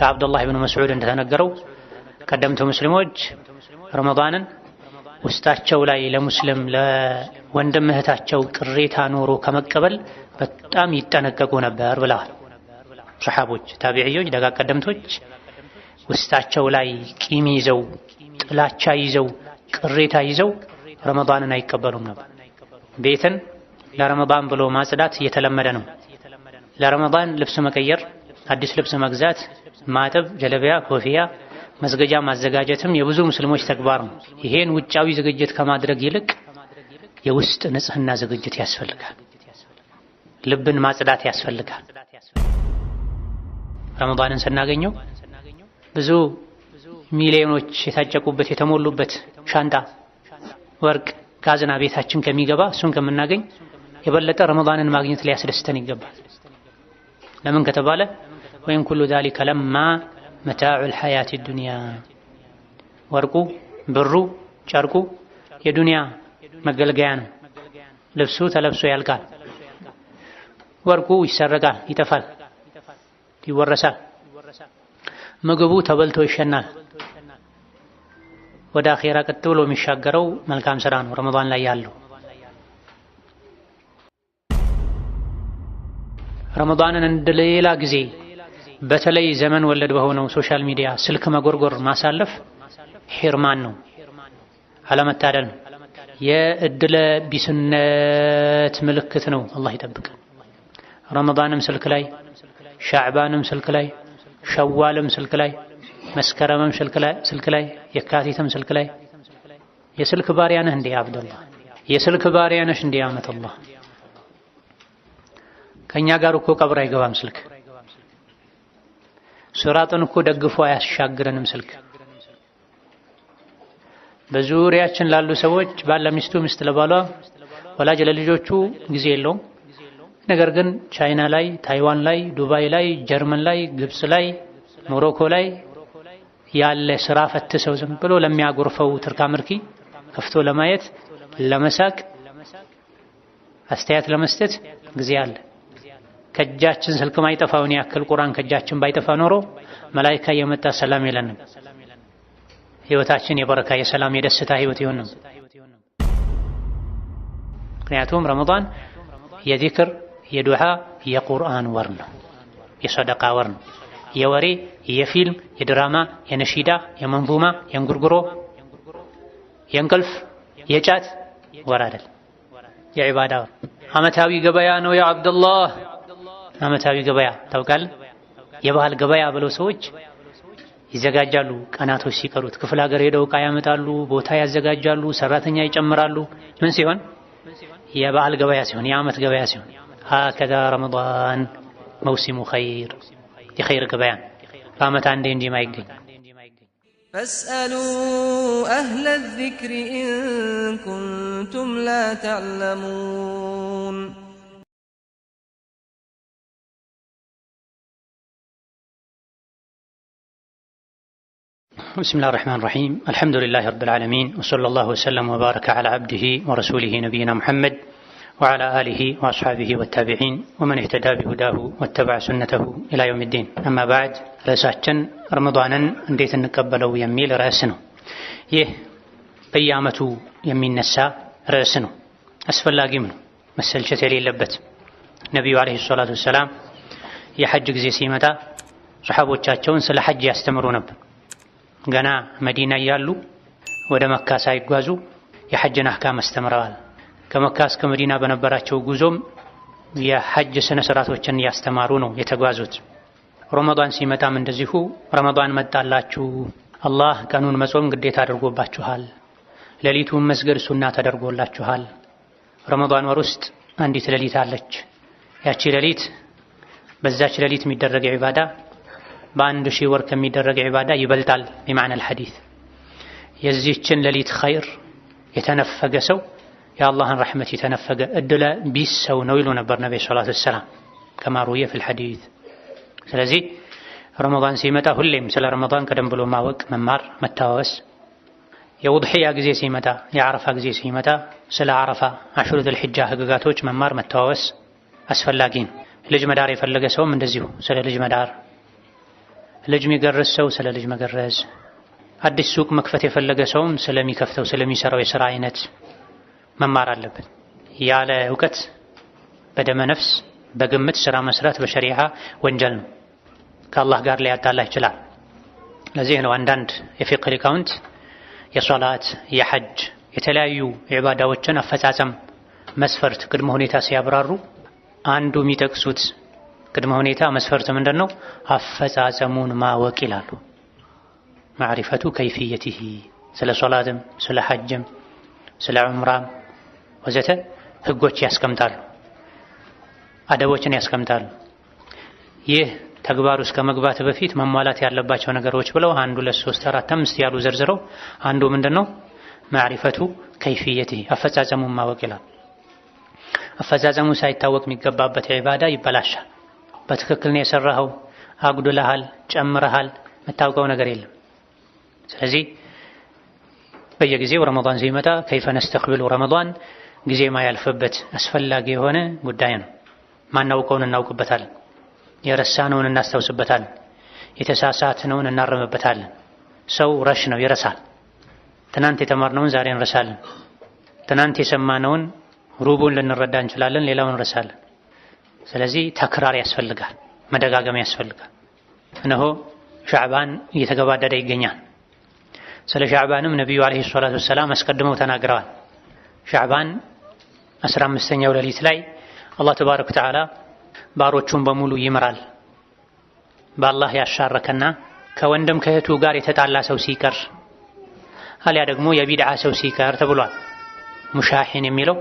ከአብዱላህ ኢብኑ መስዑድ እንደተነገረው ቀደምት ሙስሊሞች ረመዳንን ውስጣቸው ላይ ለሙስሊም ለወንድም እህታቸው ቅሬታ ኖሮ ከመቀበል በጣም ይጠነቀቁ ነበር ብለዋል። ሰሐቦች፣ ታቢዒዎች፣ ደጋግ ቀደምቶች ውስጣቸው ላይ ቂም ይዘው ጥላቻ ይዘው ቅሬታ ይዘው ረመዳንን አይቀበሉም ነበር። ቤትን ለረመዳን ብሎ ማጽዳት እየተለመደ ነው። ለረመዳን ልብስ መቀየር፣ አዲስ ልብስ መግዛት፣ ማጠብ፣ ጀለቢያ፣ ኮፍያ፣ መስገጃ ማዘጋጀትም የብዙ ሙስሊሞች ተግባር ነው። ይሄን ውጫዊ ዝግጅት ከማድረግ ይልቅ የውስጥ ንጽህና ዝግጅት ያስፈልጋል። ልብን ማጽዳት ያስፈልጋል። ረመዳንን ስናገኘው ብዙ ሚሊዮኖች የታጨቁበት የተሞሉበት ሻንጣ ወርቅ ካዝና ቤታችን ከሚገባ እሱን ከምናገኝ የበለጠ ረመዳንን ማግኘት ሊያስደስተን ይገባል። ለምን ከተባለ ወይን ኩሉ ዛሊከ ለማ መታዑል ሐያቲ ዱንያ፣ ወርቁ ብሩ ጨርቁ የዱንያ መገልገያ ነው። ልብሱ ተለብሶ ያልቃል። ወርቁ ይሰረቃል፣ ይጠፋል፣ ይወረሳል። ምግቡ ተበልቶ ይሸናል። ወደ አኼራ ቀጥ ብሎ የሚሻገረው መልካም ስራ ነው ረመዳን ላይ ያለው። ረመዳንን እንደሌላ ጊዜ በተለይ ዘመን ወለድ በሆነው ሶሻል ሚዲያ ስልክ መጎርጎር ማሳለፍ ሒርማን ነው፣ አለመታደል ነው፣ የእድለ ቢስነት ምልክት ነው። አላህ ይጠብቀን። ረመዳንም ስልክ ላይ፣ ሻዕባንም ስልክ ላይ፣ ሸዋልም ስልክ ላይ፣ መስከረምም ስልክ ላይ፣ የካቲትም ስልክ ላይ። የስልክ ባሪያ ነህ እንዴ አብዱላህ? የስልክ ባሪያ ነሽ እንዴ አመተላህ? ከኛ ጋር እኮ ቀብር አይገባም ስልክ። ሱራጥን እኮ ደግፎ አያሻግረንም ስልክ። በዙሪያችን ላሉ ሰዎች ባለ ሚስቱ፣ ሚስት ለባሏ፣ ወላጅ ለልጆቹ ጊዜ የለውም። ነገር ግን ቻይና ላይ፣ ታይዋን ላይ፣ ዱባይ ላይ፣ ጀርመን ላይ፣ ግብጽ ላይ፣ ሞሮኮ ላይ ያለ ስራ ፈት ሰው ዝም ብሎ ለሚያጎርፈው ትርካ ምርኪ ከፍቶ ለማየት ለመሳቅ አስተያየት ለመስጠት ጊዜ አለ። ከእጃችን ስልክ ማይጠፋውን ያክል ቁርአን ከእጃችን ባይጠፋ ኖሮ መላኢካ የመጣ ሰላም የለንም። ህይወታችን የበረካ የሰላም የደስታ ህይወት ይሆንም። ምክንያቱም ረመዳን የዚክር የዱዓ የቁርአን ወር ነው፣ የሰደቃ ወር ነው። የወሬ የፊልም የድራማ የነሺዳ የመንዙማ የእንጉርጉሮ የእንቅልፍ የጫት ወር አይደል፣ የዒባዳ ወር። አመታዊ ገበያ ነው ያ አብዱላህ። አመታዊ ገበያ ታውቃለህ? የባህል ገበያ ብለው ሰዎች ይዘጋጃሉ። ቀናቶች ሲቀሩት ክፍለ ሀገር ሄደው ዕቃ ያመጣሉ፣ ቦታ ያዘጋጃሉ፣ ሰራተኛ ይጨምራሉ። ምን ሲሆን? የባህል ገበያ ሲሆን፣ የአመት ገበያ ሲሆን። ሀከዛ ረመዳን መውሲሙ ኸይር፣ የኸይር ገበያ በአመት አንዴ እንዲህ ማይገኝ። ፈስአሉ አህለ ዚክሪ ኢን ኩንቱም ላ ተዕለሙን። بسم الله الرحمن الرحيم الحمد لله رب العالمين وصلى الله وسلم وبارك على عبده ورسوله نبينا محمد وعلى آله وأصحابه والتابعين ومن اهتدى بهداه واتبع سنته إلى يوم الدين. أما بعد رأساتنا رمضانا انديت نقبلو يميل رأسنا يه بيامتو يمين نسا رأسنا أسفل لاقمنا مسلشة يلي لبت نبي عليه الصلاة والسلام يحج زي سيمتا صحابو تشاتشون سل حج يستمرون نب ገና መዲና እያሉ ወደ መካ ሳይጓዙ የሐጅን አህካም አስተምረዋል። ከመካ እስከ መዲና በነበራቸው ጉዞም የሐጅ ስነ ስርዓቶችን ያስተማሩ ነው የተጓዙት። ረመዳን ሲመጣም እንደዚሁ ረመዳን መጣላችሁ፣ አላህ ቀኑን መጾም ግዴታ አድርጎባችኋል፣ ሌሊቱን መስገድ ሱና ተደርጎላችኋል። ረመዳን ወር ውስጥ አንዲት ሌሊት አለች። ያቺ ሌሊት በዛች ሌሊት የሚደረግ ዒባዳ በአንድ ሺህ ወር ከሚደረግ ዒባዳ ይበልጣል። በማዕና الحديث የዚህችን ሌሊት ኸይር የተነፈገ ሰው የአላህን ረሕመት የተነፈገ እድለ ቢስ ሰው ነው ይሉ ነበር ነብዩ ሰለላሁ ዐለይሂ ወሰለም ከማ ሩየ في الحديث። ስለዚህ ረመዳን ሲመጣ ሁሌም ስለ ረመዳን ቀደም ብሎ ማወቅ፣ መማር፣ መታወስ። የውድሕያ ጊዜ ሲመጣ፣ የዓረፋ ጊዜ ሲመጣ ስለ ዓረፋ አሽሩ ዘልሒጃ ህግጋቶች መማር፣ መታወስ አስፈላጊ ነው። ልጅ መዳር የፈለገ ሰውም እንደዚሁ ስለ ልጅ መዳር ልጅ የሚገርዝ ሰው ስለ ልጅ መገረዝ፣ አዲስ ሱቅ መክፈት የፈለገ ሰውም ስለሚከፍተው ስለሚሰራው የሥራ አይነት መማር አለበት። ያለ እውቀት በደመ ነፍስ በግምት ሥራ መስራት በሸሪዓ ወንጀል ነው፣ ከአላህ ጋር ሊያጣላ ይችላል። ለዚህ ነው አንዳንድ የፊቅህ ሊቃውንት የሶላት የሐጅ የተለያዩ ዒባዳዎችን አፈጻጸም መስፈርት ቅድመ ሁኔታ ሲያብራሩ አንዱ የሚጠቅሱት ቅድመ ሁኔታ መስፈርት ምንድነው? አፈጻጸሙን ማወቅ ይላሉ። ማዕሪፈቱ ከይፍየቲሂ ስለ ሶላትም ስለ ሐጅም ስለ ዑምራም ወዘተ ህጎች ያስቀምጣሉ፣ አደቦችን ያስቀምጣሉ። ይህ ተግባር ውስጥ ከመግባት በፊት መሟላት ያለባቸው ነገሮች ብለው 1 2 3 4 5 ያሉ ዘርዝረው አንዱ ምንድነው? ማዕሪፈቱ ከይፍየቲሂ አፈጻጸሙን ማወቅ ይላል። አፈጻጸሙ ሳይታወቅ የሚገባበት ዒባዳ ይበላሻል። በትክክል ነው የሰራኸው፣ አጉድለሃል፣ ጨምረሃል፣ የምታውቀው ነገር የለም። ስለዚህ በየጊዜው ረመዳን ሲመጣ ከይፈ ነስተቅቢሉ ረመዳን ጊዜ ማያልፍበት አስፈላጊ የሆነ ጉዳይ ነው። ማናውቀውን እናውቅበታለን፣ የረሳነውን እናስታውስበታለን፣ የተሳሳትነውን እናርምበታለን። ሰው ረሽ ነው፣ ይረሳል። ትናንት የተማርነውን ዛሬ እንረሳለን። ትናንት የሰማነውን ሩቡን ልንረዳ እንችላለን፣ ሌላውን እንረሳለን። ስለዚህ ተክራር ያስፈልጋል፣ መደጋገም ያስፈልጋል። እነሆ ሻዕባን እየተገባደደ ይገኛል። ስለ ሻዕባንም ነቢዩ አለይሂ ሰላቱ ወሰላም አስቀድመው ተናግረዋል። ሻዕባን 15ኛው ሌሊት ላይ አላህ ተባረከ ወተዓላ ባሮቹን በሙሉ ይምራል። በአላህ ያሻረከና ከወንድም ከእህቱ ጋር የተጣላ ሰው ሲቀር አሊያ ደግሞ የቢድዓ ሰው ሲቀር ተብሏል። ሙሻሂን የሚለው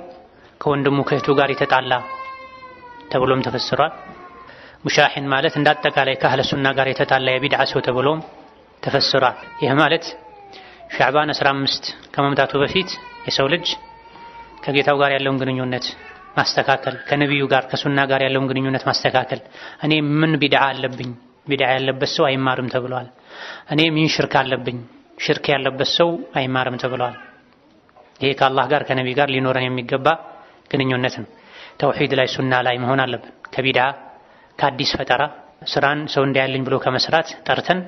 ከወንድሙ ከእህቱ ጋር የተጣላ ተብሎም ተፈስሯል። ሙሻሂን ማለት እንዳጠቃላይ ከአህለ ሱና ጋር የተጣላ የቢድዓ ሰው ተብሎም ተፈስሯል። ይህ ማለት ሻዕባን 15 ከመምጣቱ በፊት የሰው ልጅ ከጌታው ጋር ያለውን ግንኙነት ማስተካከል፣ ከነቢዩ ጋር ከሱና ጋር ያለውን ግንኙነት ማስተካከል። እኔ ምን ቢድዓ አለብኝ? ቢድዓ ያለበት ሰው አይማርም ተብሏል። እኔ ምን ሽርክ አለብኝ? ሽርክ ያለበት ሰው አይማርም ተብሏል። ይሄ ከአላህ ጋር ከነቢይ ጋር ሊኖረን የሚገባ ግንኙነት ነው። ተውሂድ ላይ ሱና ላይ መሆን አለብን። ከቢድዓ ከአዲስ ፈጠራ ስራን ሰው እንዲያልኝ ብሎ ከመስራት ጠርተን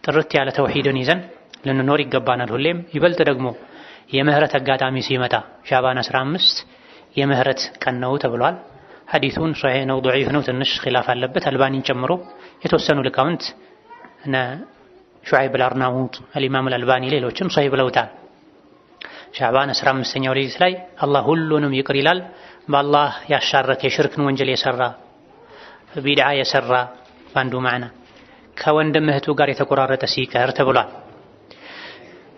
ጥርት ያለ ተውሂድን ይዘን ልንኖር ይገባናል። ሁሌም ይበልጥ ደግሞ የምህረት አጋጣሚ ሲመጣ ሻዕባን 15 የምህረት ቀን ነው ተብሏል። ሐዲሱን ሶሒህ ነው ضعيف ነው ትንሽ ኺላፍ አለበት። አልባኒን ጨምሮ የተወሰኑ ሊቃውንት እነ ሹዐይብ አልአርናውጥ አልኢማም አልአልባኒ ሌሎችም ሶሒህ ብለውታል። ሻዕባን 15ኛው ሌሊት ላይ አላህ ሁሉንም ይቅር ይላል። በአላህ ያሻረከ የሽርክን ወንጀል የሰራ ቢድዓ የሰራ ባንዱ ማዕና ከወንድም እህቱ ጋር የተቆራረጠ ሲቀር ተብሏል።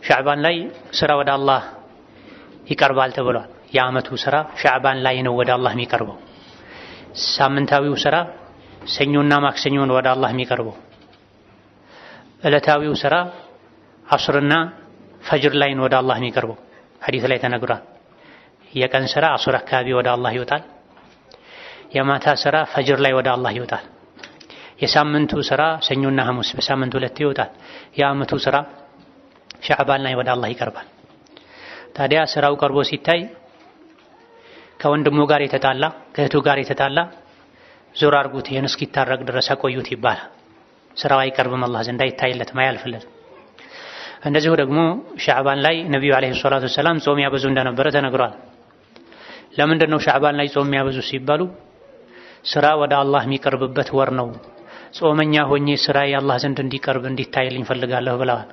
ሻዕባን ላይ ስራ ወደ አላህ ይቀርባል ተብሏል። የዓመቱ ስራ ሻዕባን ላይ ነው ወደ አላህ የሚቀርበው። ሳምንታዊው ስራ ሰኞና ማክሰኞ ነው ወደ አላህ የሚቀርበው። ዕለታዊው ስራ ዐስርና ፈጅር ላይ ነው ወደ አላህ የሚቀርበው። ሐዲስ ላይ ተነግሯል። የቀን ስራ ዐስር አካባቢ ወደ አላህ ይወጣል። የማታ ስራ ፈጅር ላይ ወደ አላህ ይወጣል። የሳምንቱ ስራ ሰኞና ሐሙስ በሳምንቱ ሁለት ይወጣል። የዓመቱ ስራ ሻዕባን ላይ ወደ አላህ ይቀርባል። ታዲያ ስራው ቀርቦ ሲታይ ከወንድሙ ጋር የተጣላ ከእህቱ ጋር የተጣላ ዞር አድርጉት፣ ይህን እስኪታረቅ ድረስ አቆዩት ይባላል። ስራው አይቀርብም፣ አላህ ዘንድ አይታይለትም፣ አያልፍለትም። እንደዚሁ ደግሞ ሻዕባን ላይ ነቢዩ አለይሂ ሰላቱ ወሰላም ጾም ያበዙ እንደነበረ ተነግሯል። ለምንድን ነው ሻዕባን ላይ ጾም ያበዙ ሲባሉ ስራ ወደ አላህ የሚቀርብበት ወር ነው። ጾመኛ ሆኜ ስራዬ አላህ ዘንድ እንዲቀርብ እንዲታይልኝ ፈልጋለሁ ብለዋል።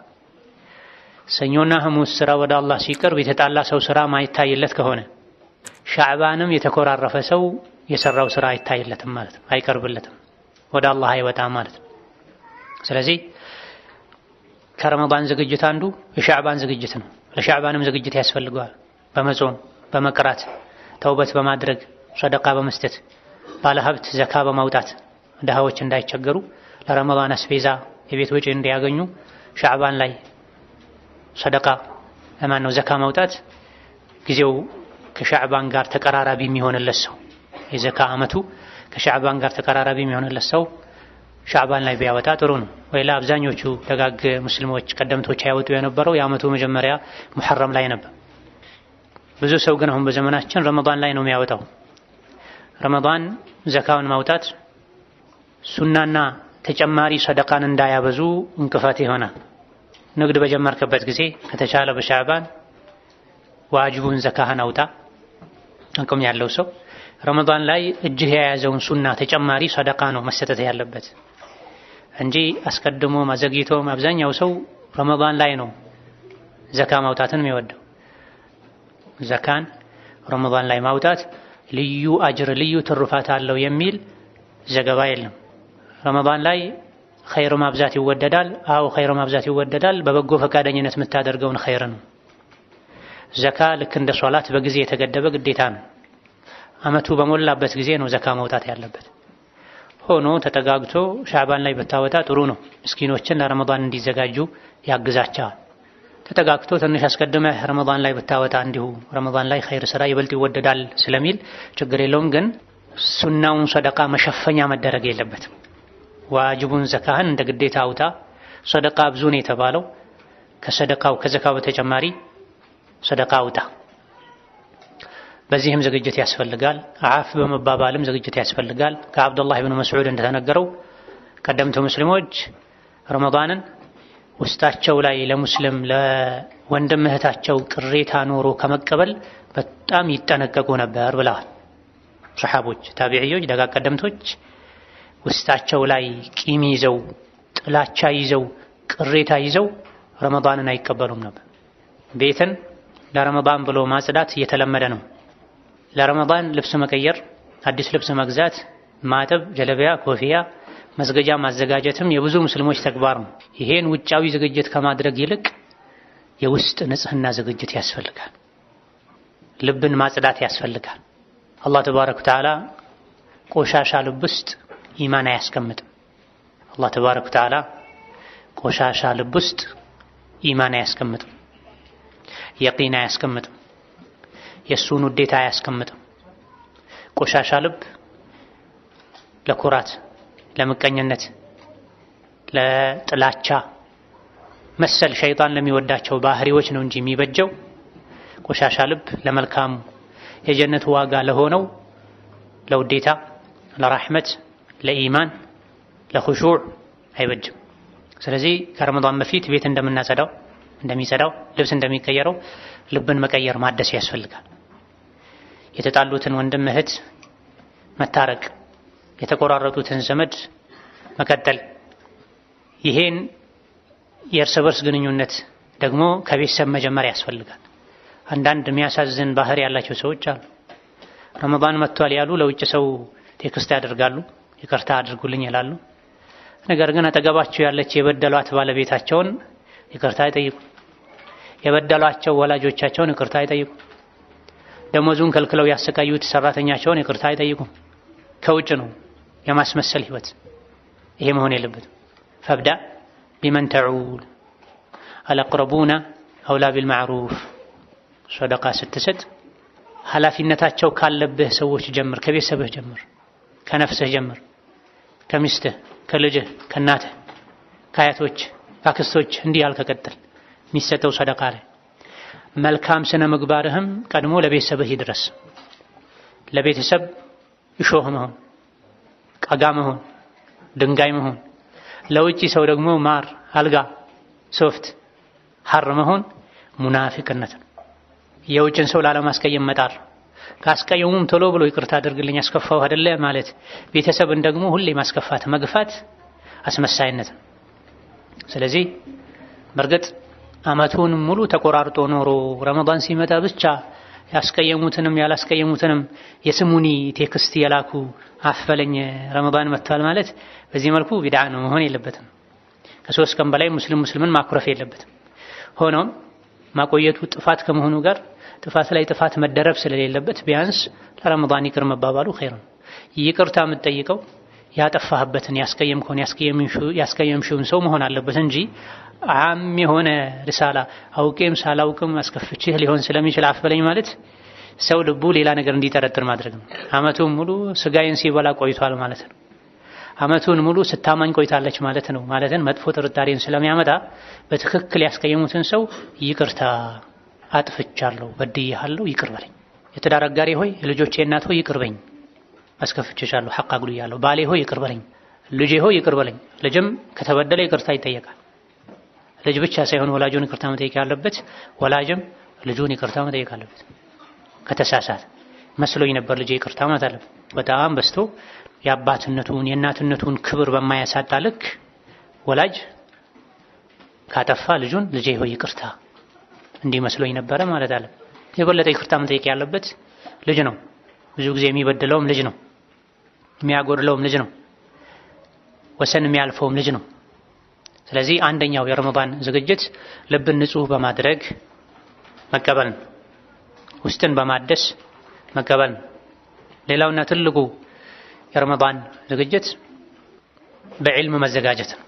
ሰኞና ሐሙስ ስራ ወደ አላህ ሲቀርብ የተጣላ ሰው ስራ ማይታይለት ከሆነ ሻዕባንም የተኮራረፈ ሰው የሰራው ስራ አይታይለትም ማለት ነው፣ አይቀርብለትም፣ ወደ አላህ አይወጣም ማለት ነው። ስለዚህ ከረመዳን ዝግጅት አንዱ የሻዕባን ዝግጅት ነው። ለሻዕባንም ዝግጅት ያስፈልገዋል። በመጾም በመቅራት ተውበት በማድረግ ሰደቃ በመስጠት ባለሀብት ዘካ በማውጣት ድሃዎች እንዳይቸገሩ ለረመዳን አስቤዛ የቤት ወጪ እንዲያገኙ ሻዕባን ላይ ሰደቃ ነው ዘካ ማውጣት ጊዜው ከሻዕባን ጋር ተቀራራቢ የሚሆንለት ሰው የዘካ አመቱ ከሻዕባን ጋር ተቀራራቢ የሚሆንለት ሰው ሻዕባን ላይ ቢያወጣ ጥሩ ነው። ወይላ አብዛኞቹ ደጋግ ሙስሊሞች ቀደምቶች ያወጡ የነበረው የአመቱ መጀመሪያ ሙሐረም ላይ ነበር። ብዙ ሰው ግን አሁን በዘመናችን ረመዳን ላይ ነው የሚያወጣው። ረመዳን ዘካውን ማውጣት ሱናና ተጨማሪ ሰደቃን እንዳያበዙ እንቅፋት ይሆናል። ንግድ በጀመርክበት ጊዜ ከተቻለ በሻዕባን ዋጅቡን ዘካህን አውጣ። አቅም ያለው ሰው ረመዳን ላይ እጅህ የያዘውን ሱና ተጨማሪ ሰደቃ ነው መሰጠት ያለበት እንጂ አስቀድሞ ማዘግይቶም አብዛኛው ሰው ረመዳን ላይ ነው ዘካ ማውጣትን የሚወደው። ዘካን ረመዳን ላይ ማውጣት ልዩ አጅር ልዩ ትሩፋት አለው የሚል ዘገባ የለም። ረመዳን ላይ ኸይር ማብዛት ይወደዳል። አው ኸይር ማብዛት ይወደዳል። በበጎ ፈቃደኝነት የምታደርገውን ኸይር ነው። ዘካ ልክ እንደ ሶላት በጊዜ የተገደበ ግዴታ ነው። አመቱ በሞላበት ጊዜ ነው ዘካ መውጣት ያለበት። ሆኖ ተጠጋግቶ ሻዕባን ላይ ብታወጣ ጥሩ ነው። ምስኪኖችን ለረመዳን እንዲዘጋጁ ያግዛቸዋል። ተጠጋግቶ ትንሽ አስቀድመህ ረመዳን ላይ ብታወጣ እንዲሁ ረመዳን ላይ ኸይር ስራ ይበልጥ ይወደዳል ስለሚል ችግር የለውም። ግን ሱናውን ሰደቃ መሸፈኛ መደረግ የለበትም። ዋጅቡን ዘካህን እንደ ግዴታ አውጣ። ሰደቃ ብዙ ነው የተባለው ከሰደቃው ከዘካው በተጨማሪ ሰደቃ አውጣ። በዚህም ዝግጅት ያስፈልጋል። አፍ በመባባልም ዝግጅት ያስፈልጋል። ከአብዱላህ ኢብኑ መስዑድ እንደተነገረው ቀደምት ሙስሊሞች ረመዳንን ውስጣቸው ላይ ለሙስሊም ለወንድም እህታቸው ቅሬታ ኖሮ ከመቀበል በጣም ይጠነቀቁ ነበር ብለዋል። ሰሐቦች፣ ታቢዒዮች፣ ደጋግ ቀደምቶች ውስጣቸው ላይ ቂም ይዘው ጥላቻ ይዘው ቅሬታ ይዘው ረመዳንን አይቀበሉም ነበር። ቤትን ለረመዳን ብሎ ማጽዳት እየተለመደ ነው። ለረመዳን ልብስ መቀየር፣ አዲስ ልብስ መግዛት፣ ማጠብ፣ ጀለቢያ፣ ኮፊያ፣ መስገጃ ማዘጋጀትም የብዙ ሙስሊሞች ተግባር ነው። ይሄን ውጫዊ ዝግጅት ከማድረግ ይልቅ የውስጥ ንጽህና ዝግጅት ያስፈልጋል። ልብን ማጽዳት ያስፈልጋል። አላህ ተባረከ ወተዓላ ቆሻሻ ልብ ውስጥ ኢማን አያስቀምጥም። አላህ ተባረከ ወተዓላ ቆሻሻ ልብ ውስጥ ኢማን አያስቀምጥም። የቂን አያስቀምጥም። የሱን ውዴታ አያስቀምጥም። ቆሻሻ ልብ ለኩራት፣ ለምቀኝነት፣ ለጥላቻ መሰል ሸይጣን ለሚወዳቸው ባህሪዎች ነው እንጂ የሚበጀው ቆሻሻ ልብ ለመልካሙ የጀነት ዋጋ ለሆነው ለውዴታ፣ ለራህመት፣ ለኢማን፣ ለኹሹዕ አይበጅም። ስለዚህ ከረመዳን በፊት ቤት እንደሚጸዳው ልብስ እንደሚቀየረው ልብን መቀየር ማደስ ያስፈልጋል። የተጣሉትን ወንድም እህት መታረቅ፣ የተቆራረጡትን ዘመድ መቀጠል፣ ይሄን የእርስ በርስ ግንኙነት ደግሞ ከቤተሰብ መጀመር ያስፈልጋል። አንዳንድ የሚያሳዝን ባህሪ ያላቸው ሰዎች አሉ። ረመዳን መጥቷል ያሉ ለውጭ ሰው ቴክስት ያደርጋሉ፣ ይቅርታ አድርጉልኝ ይላሉ። ነገር ግን አጠገባቸው ያለች የበደሏት ባለቤታቸውን ይቅርታ አይጠይቁ፣ የበደሏቸው ወላጆቻቸውን ይቅርታ አይጠይቁ፣ ደሞዙን ከልክለው ያሰቃዩት ሰራተኛቸውን ይቅርታ አይጠይቁ። ከውጭ ነው የማስመሰል ህይወት። ይሄ መሆን የለበትም። ፈብዳ ቢመን ተዑል አልአቅረቡና አውላ ቢልማዕሩፍ። ሰደቃ ስትሰጥ ኃላፊነታቸው ካለብህ ሰዎች ጀምር፣ ከቤተሰብህ ጀምር፣ ከነፍስህ ጀምር፣ ከሚስትህ፣ ከልጅህ፣ ከእናትህ፣ ከአያቶች፣ ከአክስቶች እንዲህ ያልከቀጥል የሚሰጠው ሰደቃ ላይ መልካም ስነ ምግባርህም ቀድሞ ለቤተሰብህ ይድረስ። ለቤተሰብ እሾህ መሆን፣ ቀጋ መሆን፣ ድንጋይ መሆን፣ ለውጪ ሰው ደግሞ ማር፣ አልጋ፣ ሶፍት፣ ሐር መሆን ሙናፊቅነት ነው። የውጭን ሰው ላለማስቀየም መጣር፣ ካስቀየሙም ቶሎ ብሎ ይቅርታ አድርግልኝ አስከፋው አይደለ ማለት፣ ቤተሰብን ደግሞ ሁሌ ማስከፋት መግፋት አስመሳይነት ነው። ስለዚህ በርግጥ አመቱን ሙሉ ተቆራርጦ ኖሮ ረመዳን ሲመጣ ብቻ ያስቀየሙትንም ያላስቀየሙትንም የስሙኒ ቴክስት የላኩ አፈለኝ ረመዳን መጥቷል ማለት በዚህ መልኩ ቢድዓ ነው፣ መሆን የለበትም። ከሶስት ቀን በላይ ሙስሊምን ማኩረፍ የለበትም። ሆኖም ማቆየቱ ጥፋት ከመሆኑ ጋር ጥፋት ላይ ጥፋት መደረብ ስለሌለበት ቢያንስ ለረመዳን ይቅር መባባሉ ኸይር ነው። ይቅርታ የምትጠይቀው ያጠፋህበትን ያስቀየምሽውን ሰው መሆን አለበት እንጂ አም የሆነ ሪሳላ አውቄም ሳላውቅም አስከፍቼህ ሊሆን ስለሚችል አፍበለኝ ማለት ሰው ልቡ ሌላ ነገር እንዲጠረጥር ማድረግ ነው። አመቱን ሙሉ ስጋዬን ሲበላ ቆይቷል ማለት ነው። አመቱን ሙሉ ስታማኝ ቆይታለች ማለት ነው። ማለትን መጥፎ ጥርጣሬን ስለሚያመጣ በትክክል ያስቀየሙትን ሰው ይቅርታ አጥፍቻለሁ፣ በድዬሃለሁ፣ ይቅር በለኝ። የትዳር አጋሪ ሆይ፣ የልጆቼ እናት ሆይ ይቅር በኝ፣ አስከፍቼሻለሁ፣ ሐቅ አጉድያለሁ፣ ባሌ ሆይ ይቅር በለኝ፣ ልጄ ሆይ ይቅር በለኝ። ልጅም ከተበደለ ይቅርታ ይጠየቃል። ልጅ ብቻ ሳይሆን ወላጁን ይቅርታ መጠየቅ ያለበት፣ ወላጅም ልጁን ይቅርታ መጠየቅ አለበት። ከተሳሳተ መስሎኝ ነበር ልጄ ይቅርታ ማለት አለበት። በጣም በስቶ የአባትነቱን የእናትነቱን ክብር በማያሳጣ ልክ ወላጅ ካጠፋ ልጁን ልጄ ሆይ ይቅርታ እንዲህ መስሎኝ ነበረ ማለት አለ። የበለጠ ይቅርታ መጠየቅ ያለበት ልጅ ነው። ብዙ ጊዜ የሚበድለውም ልጅ ነው፣ የሚያጎድለውም ልጅ ነው፣ ወሰን የሚያልፈውም ልጅ ነው። ስለዚህ አንደኛው የረመዳን ዝግጅት ልብን ንጹህ በማድረግ መቀበል ነው፣ ውስጥን በማደስ መቀበል ነው። ሌላውና ትልቁ የረመዳን ዝግጅት በዕልም መዘጋጀት ነው።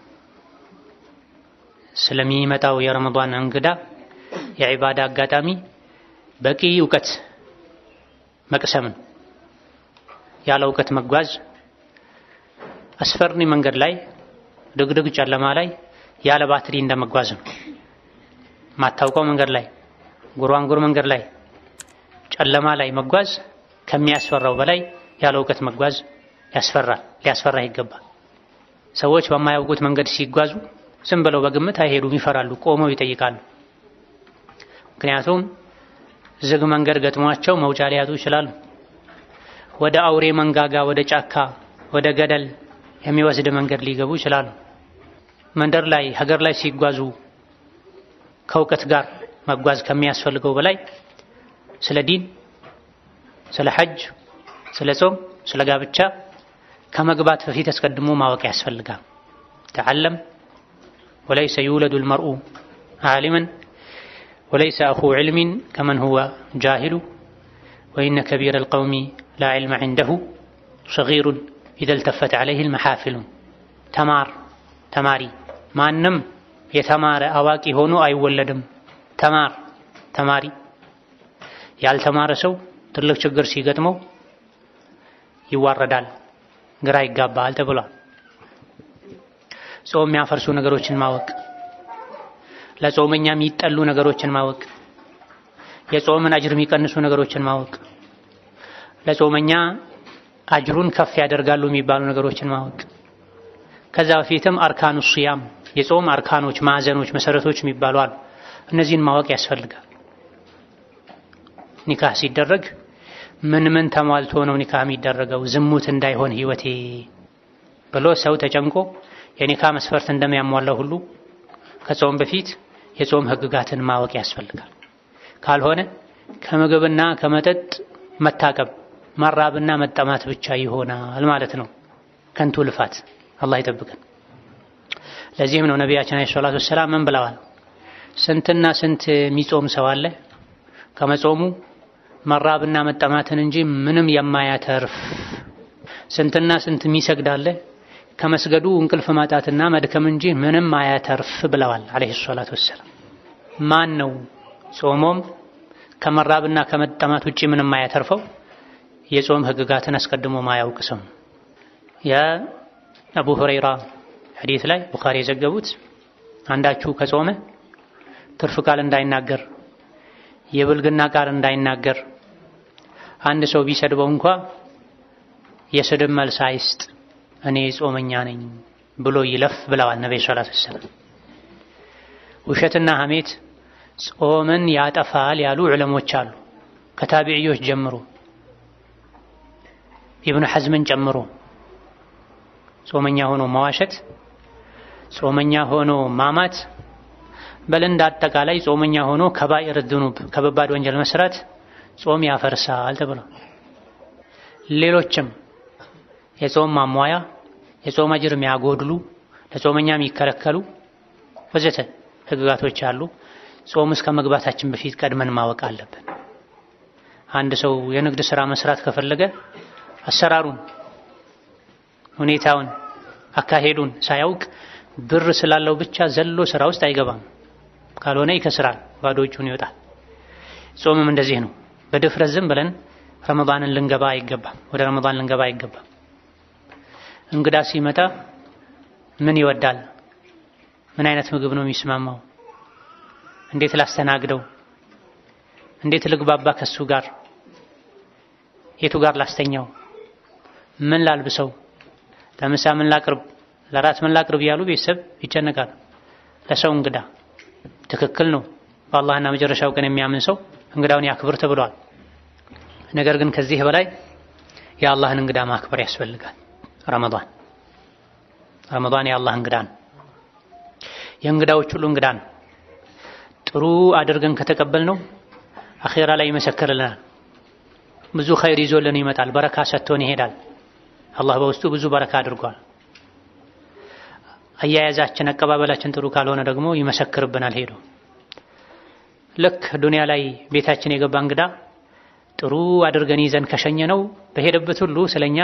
ስለሚመጣው የረመዳን እንግዳ የዒባዳ አጋጣሚ በቂ እውቀት መቅሰም ነው። ያለ እውቀት መጓዝ አስፈሪ መንገድ ላይ ድግድግ ጨለማ ላይ ያለ ባትሪ እንደመጓዝ ነው። ማታውቀው መንገድ ላይ ጉራንጉር መንገድ ላይ ጨለማ ላይ መጓዝ ከሚያስፈራው በላይ ያለ እውቀት መጓዝ ያስፈራል፣ ሊያስፈራ ይገባል። ሰዎች በማያውቁት መንገድ ሲጓዙ ዝም ብለው በግምት አይሄዱም፣ ይፈራሉ፣ ቆመው ይጠይቃሉ። ምክንያቱም ዝግ መንገድ ገጥሟቸው መውጫ ሊያጡ ይችላሉ። ወደ አውሬ መንጋጋ፣ ወደ ጫካ፣ ወደ ገደል የሚወስድ መንገድ ሊገቡ ይችላሉ። መንደር ላይ ሀገር ላይ ሲጓዙ ከእውቀት ጋር መጓዝ ከሚያስፈልገው በላይ ስለ ዲን፣ ስለ ሐጅ፣ ስለ ጾም፣ ስለ ጋብቻ ከመግባት በፊት አስቀድሞ ማወቅ ያስፈልጋል። ተዓለም ወለይሰ ዩለዱ አልመርኡ ዓሊመን ወለይሰ አኹ ዒልሚን ከመን ሁወ ጃሂሉ ወኢነ ከቢረ አልቀውሚ ላ ዒልመ ዒንደሁ ሰጊሩን ኢዘ ልተፈት ዐለይሂ አልመሓፊሉ። ተማሪ ማንም የተማረ አዋቂ ሆኖ አይወለድም። ተማሪ ያልተማረ ሰው ትልቅ ችግር ሲገጥመው ይዋረዳል፣ ግራ ይጋባል ተብሏል። ጾም የሚያፈርሱ ነገሮችን ማወቅ፣ ለጾመኛ የሚጠሉ ነገሮችን ማወቅ፣ የጾምን አጅር የሚቀንሱ ነገሮችን ማወቅ፣ ለጾመኛ አጅሩን ከፍ ያደርጋሉ የሚባሉ ነገሮችን ማወቅ። ከዛ በፊትም አርካኑ ሲያም የጾም አርካኖች፣ ማዕዘኖች፣ መሰረቶች የሚባሉ አሉ። እነዚህን ማወቅ ያስፈልጋል። ኒካህ ሲደረግ ምን ተሟልቶ ነው ኒካህ የሚደረገው? ዝሙት እንዳይሆን ህይወቴ ብሎ ሰው ተጨንቆ የኒካህ መስፈርት እንደሚያሟላው ሁሉ ከጾም በፊት የጾም ህግጋትን ማወቅ ያስፈልጋል። ካልሆነ ከምግብና ከመጠጥ መታቀብ፣ መራብና መጠማት ብቻ ይሆናል ማለት ነው። ከንቱ ልፋት። አላህ ይጠብቀን። ለዚህም ነው ነቢያችን አለይሂ ሰላቱ ወሰላም ምን ብለዋል? ስንትና ስንት የሚጾም ሰው አለ ከመጾሙ መራብና መጠማትን እንጂ ምንም የማያተርፍ። ስንትና ስንት የሚሰግድ አለ ከመስገዱ እንቅልፍ ማጣትና መድከም እንጂ ምንም አያተርፍ ብለዋል አለይሂ ሰላቱ ወሰላም። ማን ነው ጾሞም ከመራብና ከመጠማት ውጪ ምንም አያተርፈው? የጾም ህግጋትን አስቀድሞ ማያውቅ ሰው። የአቡ ሁረይራ ሐዲስ ላይ ቡኻሪ የዘገቡት አንዳችሁ ከጾመ ትርፍ ቃል እንዳይናገር፣ የብልግና ቃል እንዳይናገር፣ አንድ ሰው ቢሰድበው እንኳ የስድብ መልስ አይስጥ፣ እኔ ጾመኛ ነኝ ብሎ ይለፍ ብለዋል ነብዩ ሰለላሁ ዐለይሂ ወሰለም። ውሸትና ሐሜት ጾምን ያጠፋል ያሉ ዑለሞች አሉ። ከታቢዒዎች ጀምሮ ኢብኑ ሐዝምን ጨምሮ ጾመኛ ሆኖ መዋሸት፣ ጾመኛ ሆኖ ማማት፣ በለንዳ አጠቃላይ ጾመኛ ሆኖ ከባኢር ዙኑብ ከበባድ ወንጀል መስራት ጾም ያፈርሳል ተብሏል። ሌሎችም የጾም ማሟያ፣ የጾም አጅር የሚያጎድሉ፣ ለጾመኛ የሚከለከሉ ወዘተ ህግጋቶች አሉ። ጾም እስከ መግባታችን በፊት ቀድመን ማወቅ አለብን። አንድ ሰው የንግድ ስራ መስራት ከፈለገ አሰራሩን፣ ሁኔታውን፣ አካሄዱን ሳያውቅ ብር ስላለው ብቻ ዘሎ ስራ ውስጥ አይገባም። ካልሆነ ይከስራል፣ ባዶ እጁን ይወጣል። ጾምም እንደዚህ ነው። በድፍረት ዝም ብለን ረመዳንን ልንገባ አይገባም፣ ወደ ረመዳን ልንገባ አይገባም። እንግዳ ሲመጣ ምን ይወዳል? ምን አይነት ምግብ ነው የሚስማማው? እንዴት ላስተናግደው? እንዴት ልግባባ ከሱ ጋር? የቱ ጋር ላስተኛው? ምን ላልብሰው? ለምሳ ምን ላቅርብ፣ ለራት ምን ላቅርብ ያሉ ቤተሰብ ይጨነቃል። ለሰው እንግዳ ትክክል ነው። በአላህና መጨረሻው ቀን የሚያምን ሰው እንግዳውን ያክብር ተብሏል። ነገር ግን ከዚህ በላይ የአላህን እንግዳ ማክበር ያስፈልጋል። ረመዳን የአላህ እንግዳ ነው። የእንግዳዎች ሁሉ እንግዳ ነው። ጥሩ አድርገን ከተቀበልነው አኺራ ላይ ይመሰክርልናል። ብዙ ኸይር ይዞልን ይመጣል። በረካ ሰጥቶን ይሄዳል። አላህ በውስጡ ብዙ በረካ አድርጓል። አያያዛችን አቀባበላችን ጥሩ ካልሆነ ደግሞ ይመሰክርብናል ሄዶ። ልክ ዱንያ ላይ ቤታችን የገባ እንግዳ ጥሩ አድርገን ይዘን ከሸኘነው በሄደበት ሁሉ ስለኛ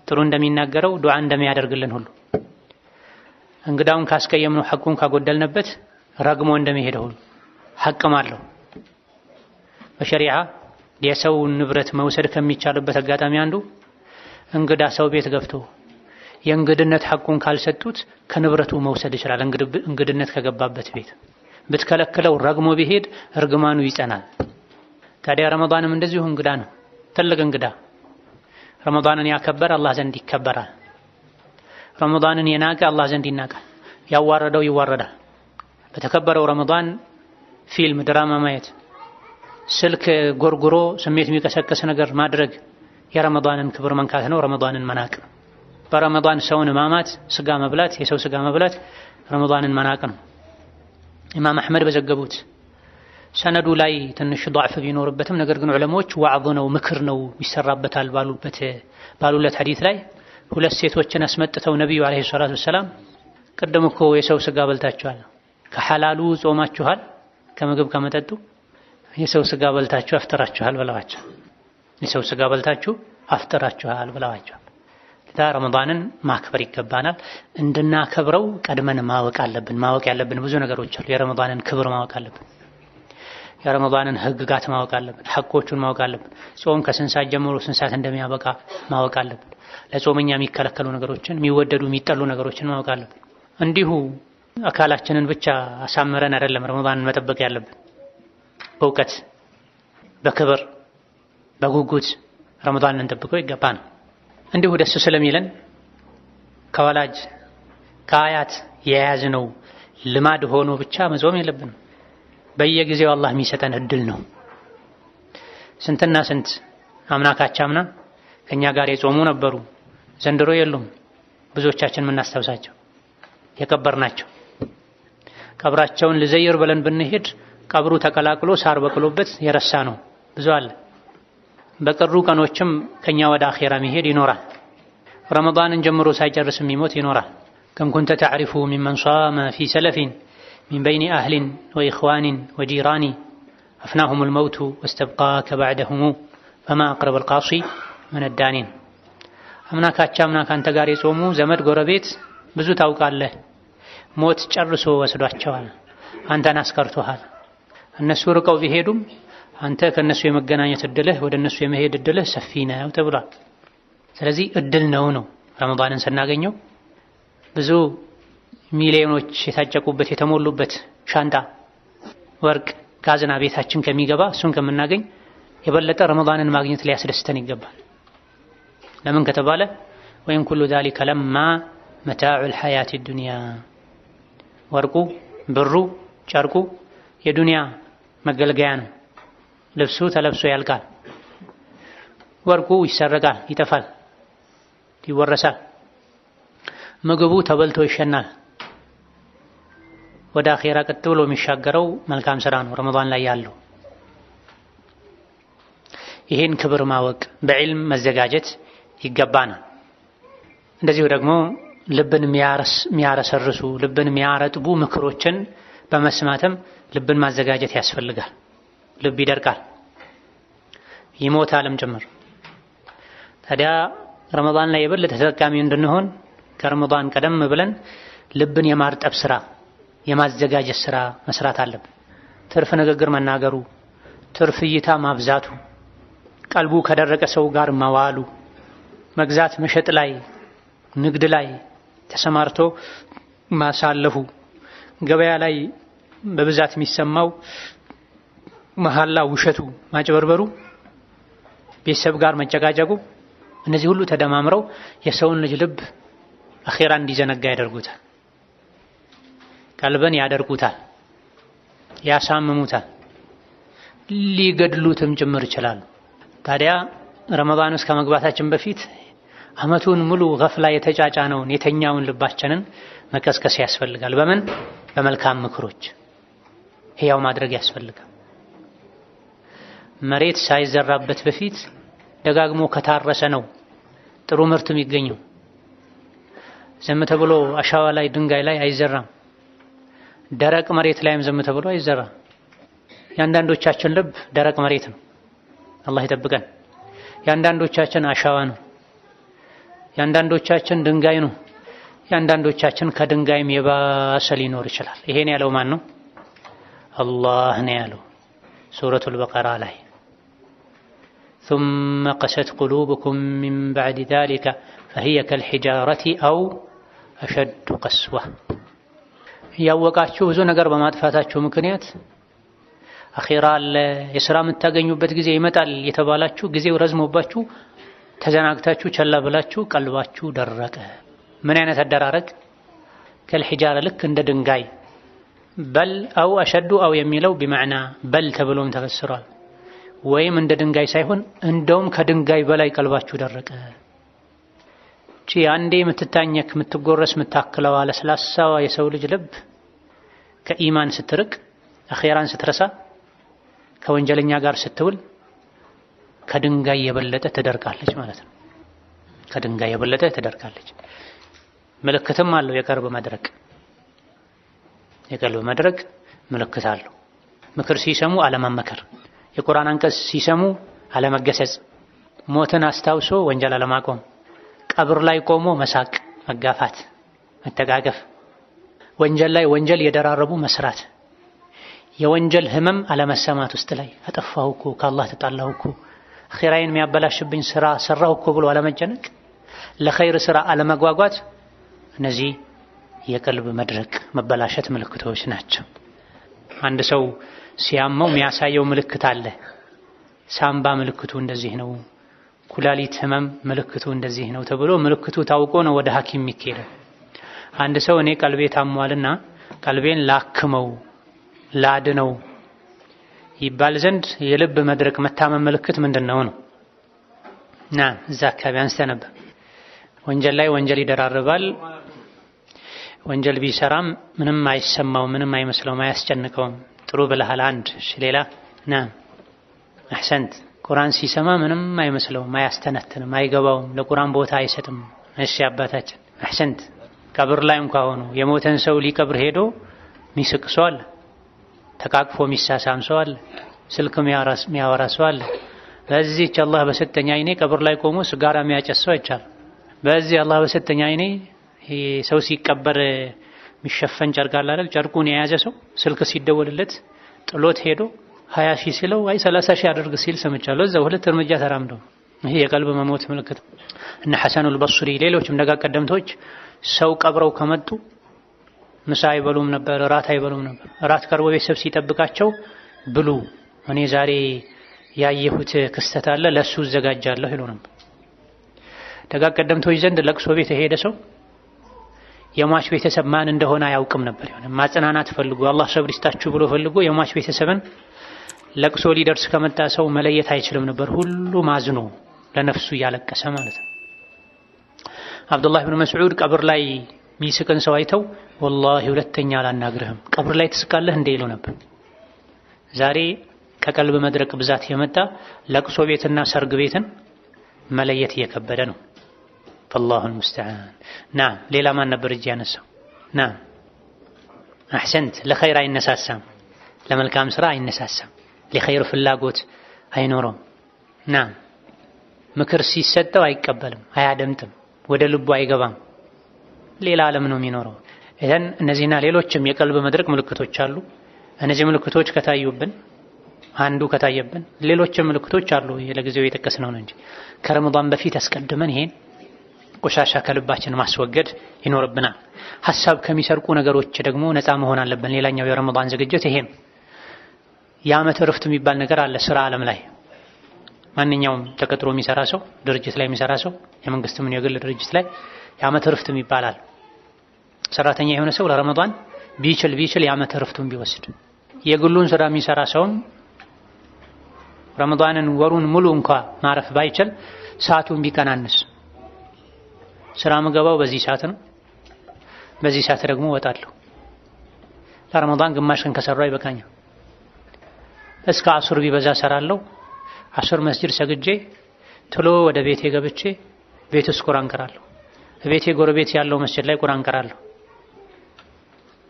ጥሩ እንደሚናገረው ዱዓ እንደሚያደርግልን ሁሉ እንግዳውን ካስቀየምነው ሐቁን ካጎደልንበት ረግሞ እንደሚሄደው ሁሉ ሐቅም አለው። በሸሪዓ የሰው ንብረት መውሰድ ከሚቻልበት አጋጣሚ አንዱ እንግዳ ሰው ቤት ገብቶ የእንግድነት ሐቁን ካልሰጡት ከንብረቱ መውሰድ ይችላል። እንግድነት ከገባበት ቤት ብትከለክለው ረግሞ ቢሄድ እርግማኑ ይጸናል። ታዲያ ረመዳንም እንደዚሁ እንግዳ ነው፣ ትልቅ እንግዳ። ረመዳንን ያከበረ አላህ ዘንድ ይከበራል። ረመዳንን የናቀ አላህ ዘንድ ይናቃል። ያዋረደው ይዋረዳል። በተከበረው ረመዳን ፊልም፣ ድራማ ማየት፣ ስልክ ጎርጉሮ ስሜት የሚቀሰቅስ ነገር ማድረግ የረመዳንን ክብር መንካት ነው። ረመዳንን መናቅ፣ በረመዳን ሰውን ማማት፣ ስጋ መብላት፣ የሰው ስጋ መብላት ረመዳንን መናቅ ነው። ኢማም አሕመድ በዘገቡት ሰነዱ ላይ ትንሽ ضعፍ ቢኖርበትም ነገር ግን ዑለሞች ዋዕዝ ነው ምክር ነው ይሰራበታል ባሉለት ሐዲስ ላይ ሁለት ሴቶችን አስመጥተው ነብዩ አለይሂ ሰላቱ ወሰላም ቀደም እኮ የሰው ስጋ በልታችኋል፣ ከሐላሉ ጾማችኋል፣ ከምግብ ከመጠጡ የሰው ስጋ በልታችሁ አፍጥራችኋል ብለዋቸው። የሰው ስጋ በልታችሁ አፍጥራችኋል ብለዋቸው። ረመዳንን ማክበር ይገባናል። እንድናከብረው ቀድመን ማወቅ አለብን። ማወቅ ያለብን ብዙ ነገሮች አሉ። የረመዳንን ክብር ማወቅ አለብን። የረመዳንን ህግጋት ማወቅ አለብን። ሐቆቹን ማወቅ አለብን። ጾም ከስንት ሰዓት ጀምሮ ስንት ሰዓት እንደሚያበቃ ማወቅ አለብን። ለጾመኛ የሚከለከሉ ነገሮችን፣ የሚወደዱ የሚጠሉ ነገሮችን ማወቅ አለብን። እንዲሁ አካላችንን ብቻ አሳምረን አይደለም ረመዳንን መጠበቅ ያለብን። በእውቀት በክብር በጉጉት ረመዳንን እንጠብቀው ይገባል። እንዲሁ ደስ ስለሚለን ከወላጅ ከአያት የያዝነው ልማድ ሆኖ ብቻ መጾም የለብንም። በየጊዜው አላህ የሚሰጠን እድል ነው። ስንትና ስንት አምና ካቻምና ከኛ ጋር የጾሙ ነበሩ፣ ዘንድሮ የሉም። ብዙዎቻችን የምናስታውሳቸው የቀበርናቸው ቀብራቸውን ልዘይር ብለን ብንሄድ ቀብሩ ተቀላቅሎ ሳር በቅሎበት የረሳ ነው ብዙ አለ። በቀሩ ቀኖችም ከኛ ወደ አኺራ መሄድ ይኖራል። ረመዳንን ጀምሮ ሳይጨርስ የሚሞት ይኖራል። ከም ኩንተ ተዕሪፉ ሚመን ሷመ ፊ ሰለፊን ሚን በይኒ አህሊን ወኢኽዋኒን ወጂራኒ አፍናሁም ልመውቱ ወስተብቃከ ባዕደሁሙ ፈማ አቅረበ ልቃሲ ምን ዳኒን። አምና ካቻምና ካንተ ጋር የጾሙ ዘመድ ጎረቤት ብዙ ታውቃለህ። ሞት ጨርሶ ወስዷቸዋል፣ አንተን አስቀርቶሃል። እነሱ ርቀው ቢሄዱም አንተ ከነሱ የመገናኘት እድልህ ወደ እነሱ የመሄድ እድልህ ሰፊ ነው ተብሏል። ስለዚህ እድል ነው ረመዳንን ስናገኘው ብዙ ሚሊዮኖች የታጨቁበት የተሞሉበት ሻንጣ ወርቅ ካዝና ቤታችን ከሚገባ እሱን ከምናገኝ የበለጠ ረመዳንን ማግኘት ሊያስደስተን ይገባል። ለምን ከተባለ ወይን ኩሉ ዛሊከ ለማ መታዑል ሐያቲ ዱንያ፣ ወርቁ ብሩ ጨርቁ የዱንያ መገልገያ ነው። ልብሱ ተለብሶ ያልቃል። ወርቁ ይሰረቃል፣ ይጠፋል፣ ይወረሳል። ምግቡ ተበልቶ ይሸናል። ወደ አኺራ ቀጥ ብሎ የሚሻገረው መልካም ስራ ነው ረመዳን ላይ ያለው። ይሄን ክብር ማወቅ በዕልም መዘጋጀት ይገባናል። እንደዚሁ ደግሞ ልብን የሚያረሰርሱ ልብን የሚያረጥቡ ምክሮችን በመስማትም ልብን ማዘጋጀት ያስፈልጋል። ልብ ይደርቃል፣ ይሞታልም ጭምር። ታዲያ ረመዳን ላይ የበለጠ ተጠቃሚ እንድንሆን ከረመዳን ቀደም ብለን ልብን የማርጠብ ስራ የማዘጋጀት ስራ መስራት አለብን። ትርፍ ንግግር መናገሩ፣ ትርፍ እይታ ማብዛቱ፣ ቀልቡ ከደረቀ ሰው ጋር መዋሉ፣ መግዛት መሸጥ ላይ ንግድ ላይ ተሰማርቶ ማሳለፉ፣ ገበያ ላይ በብዛት የሚሰማው መሐላ ውሸቱ፣ ማጭበርበሩ፣ ቤተሰብ ጋር መጨቃጨቁ፣ እነዚህ ሁሉ ተደማምረው የሰውን ልጅ ልብ አኺራ እንዲዘነጋ ያደርጉታል። ቀልብን ያደርጉታል፣ ያሳምሙታል፣ ሊገድሉትም ጭምር ይችላሉ። ታዲያ ረመዳን ውስጥ ከመግባታችን በፊት አመቱን ሙሉ ገፍላ የተጫጫነውን የተኛውን ልባችንን መቀስቀስ ያስፈልጋል። በምን? በመልካም ምክሮች ሕያው ማድረግ ያስፈልጋል። መሬት ሳይዘራበት በፊት ደጋግሞ ከታረሰ ነው ጥሩ ምርት የሚገኘው። ዝም ተብሎ አሻዋ ላይ ድንጋይ ላይ አይዘራም። ደረቅ መሬት ላይም ዝም ተብሎ አይዘራም። ያንዳንዶቻችን ልብ ደረቅ መሬት ነው፣ አላህ ይጠብቀን። ያንዳንዶቻችን አሻዋ ነው፣ ያንዳንዶቻችን ድንጋይ ነው፣ ያንዳንዶቻችን ከድንጋይም የባሰ ሊኖር ይችላል። ይሄን ያለው ማን ነው? አላህ ነው ያለው ሱረቱል በቀራ ላይ ثم قست قلوبكم من بعد ذلك فهي كالحجارة أو أشد قسوة ያወቃችሁ ብዙ ነገር በማጥፋታችሁ ምክንያት አኺራ የሥራ የምታገኙበት ጊዜ ይመጣል የተባላችሁ ጊዜው ረዝሞባችሁ ተዘናግታችሁ ቸላ ብላችሁ ቀልባችሁ ደረቀ። ምን አይነት አደራረግ? ከልሒጃራ ልክ እንደ ድንጋይ በል አው አሸዱ አው የሚለው ቢማዕና በል ተብሎም ተፈስሯል። ወይም እንደ ድንጋይ ሳይሆን እንደውም ከድንጋይ በላይ ቀልባችሁ ደረቀ። አንዴ የምትታኘክ የምትጎረስ የምታክለዋ ለስላሳዋ የሰው ልጅ ልብ ከኢማን ስትርቅ አኺራን ስትረሳ ከወንጀለኛ ጋር ስትውል ከድንጋይ የበለጠ ትደርቃለች ማለት ነው። ከድንጋይ የበለጠ ትደርቃለች። ምልክትም አለው የቀልብ መድረቅ። የቀልብ መድረቅ ምልክት አለው። ምክር ሲሰሙ አለመመከር፣ የቁርአን አንቀጽ ሲሰሙ አለመገሰጽ፣ ሞትን አስታውሶ ወንጀል አለማቆም፣ ቀብር ላይ ቆሞ መሳቅ፣ መጋፋት፣ መተቃቀፍ፣ ወንጀል ላይ ወንጀል የደራረቡ መስራት፣ የወንጀል ህመም አለመሰማት ውስጥ ላይ አጠፋሁ እኮ ከአላህ ተጣላሁ እኮ አኺራዬን የሚያበላሽብኝ ስራ ሰራሁ እኮ ብሎ አለመጨነቅ፣ ለኸይር ስራ አለመጓጓት፣ እነዚህ የቀልብ መድረቅ መበላሸት ምልክቶች ናቸው። አንድ ሰው ሲያመው የሚያሳየው ምልክት አለ። ሳምባ ምልክቱ እንደዚህ ነው፣ ኩላሊት ህመም ምልክቱ እንደዚህ ነው ተብሎ ምልክቱ ታውቆ ነው ወደ ሐኪም የሚኬደው። አንድ ሰው እኔ ቀልቤ ታሟልና ቀልቤን ላክመው ላድነው ይባል ዘንድ የልብ መድረቅ መታመም ምልክት ምንድነው ነው? እዛ አካባቢ አንስተን ነበር። ወንጀል ላይ ወንጀል ይደራርባል። ወንጀል ቢሰራም ምንም አይሰማው፣ ምንም አይመስለውም፣ አያስጨንቀውም። ጥሩ ብለሃል አንድ። እሺ ሌላ አህሰንት። ቁርአን ሲሰማ ምንም አይመስለውም፣ አያስተነትንም፣ አይገባውም፣ ለቁርአን ቦታ አይሰጥም። እሺ አባታችን አህሰንት። ቀብር ላይ እንኳን ሆኖ የሞተን ሰው ሊቀብር ሄዶ ሚስቅ ሰው አለ፣ ተቃቅፎ ሚሳሳም ሰው አለ፣ ስልክ የሚያወራ ሰው አለ። በዚህች አላህ በሰጠኝ አይኔ ቀብር ላይ ቆሞ ስጋራ የሚያጨስ ሰው አይቻልም። በዚህ አላህ በሰጠኝ አይኔ ሰው ሲቀበር የሚሸፈን ጨርቅ አለ አይደል? ጨርቁን የያዘ ሰው ስልክ ሲደወልለት ጥሎት ሄዶ 20 ሺህ ሲለው አይ 30 ሺህ አድርግ ሲል ሰምቻለሁ። እዛው ሁለት እርምጃ ተራምደው። ይሄ የቀልብ መሞት ምልክት። እነ ሐሰኑል በስሪ ሌሎችም ደጋ ቀደምቶች ሰው ቀብረው ከመጡ ምሳ አይበሉም ነበር፣ እራት አይበሉም ነበር። እራት ቀርቦ ቤተሰብ ሲጠብቃቸው ብሉ፣ እኔ ዛሬ ያየሁት ክስተት አለ ለሱ ዘጋጃለሁ ይሉ ነበር። ደጋ ቀደምቶች ዘንድ ለቅሶ ቤት የሄደ ሰው የሟች ቤተሰብ ማን እንደሆነ አያውቅም ነበር። ይሆነ ማጽናናት ፈልጎ አላህ ሰብር ይስጣችሁ ብሎ ፈልጎ የሟች ቤተሰብን ለቅሶ ሊደርስ ከመጣ ሰው መለየት አይችልም ነበር። ሁሉ ማዝኖ ለነፍሱ እያለቀሰ ማለት ነው። አብዱላህ ኢብኑ መስዑድ ቀብር ላይ ሚስቅን ሰው አይተው ወላሂ ሁለተኛ አላናግርህም ቀብር ላይ ትስቃለህ እንደ ይሉ ነበር። ዛሬ ከቀልብ መድረቅ ብዛት የመጣ ለቅሶ ቤትና ሰርግ ቤትን መለየት እየከበደ ነው። فالله المستعان. نعم ሌላ ማን ነበር እጅ ያነሳው? نعم احسنت. ለኸይር አይነሳሳም፣ ለመልካም ስራ አይነሳሳም፣ ለኸይር ፍላጎት አይኖርም። نعم ምክር ሲሰጠው አይቀበልም፣ አያደምጥም፣ ወደ ልቡ አይገባም፣ ሌላ ዓለም ነው የሚኖረው። እዘን እነዚህና ሌሎችም የቀልብ መድረቅ ምልክቶች አሉ። እነዚህ ምልክቶች ከታዩብን አንዱ ከታየብን ሌሎችም ምልክቶች አሉ። ለጊዜው የጠቀስነው ነው እንጂ ከረመዳን በፊት አስቀድመን ይሄን ቆሻሻ ከልባችን ማስወገድ ይኖርብናል። ሐሳብ ከሚሰርቁ ነገሮች ደግሞ ነፃ መሆን አለብን። ሌላኛው የረመዳን ዝግጅት ይሄ ነው። የዓመት እረፍት የሚባል ነገር አለ ስራ ዓለም ላይ። ማንኛውም ተቀጥሮ የሚሰራ ሰው፣ ድርጅት ላይ የሚሰራ ሰው፣ የመንግስትም የግል ድርጅት ላይ የዓመት እረፍትም ይባላል። ሰራተኛ የሆነ ሰው ለረመዳን ቢችል የዓመት እረፍቱን ቢወስድ፣ የግሉን ስራ የሚሰራ ሰውም ረመዳንን ወሩን ሙሉ እንኳን ማረፍ ባይችል ሰዓቱን ቢቀናንስ፣ ስራ ምገባው በዚህ ሰዓት ነው፣ በዚህ ሰዓት ደግሞ ወጣለሁ፣ ለረመዳን ግማሽ ቀን ከሰራው ይበቃኛል፣ እስከ አሱር ቢበዛ ሰራለሁ፣ አሱር መስጂድ ሰግጄ ቶሎ ወደ ቤቴ ገብቼ ቤት ውስጥ ቁርአን ቀራለሁ፣ ቤቴ ጎረቤት ያለው መስጂድ ላይ ቁርአን ቀራለሁ፣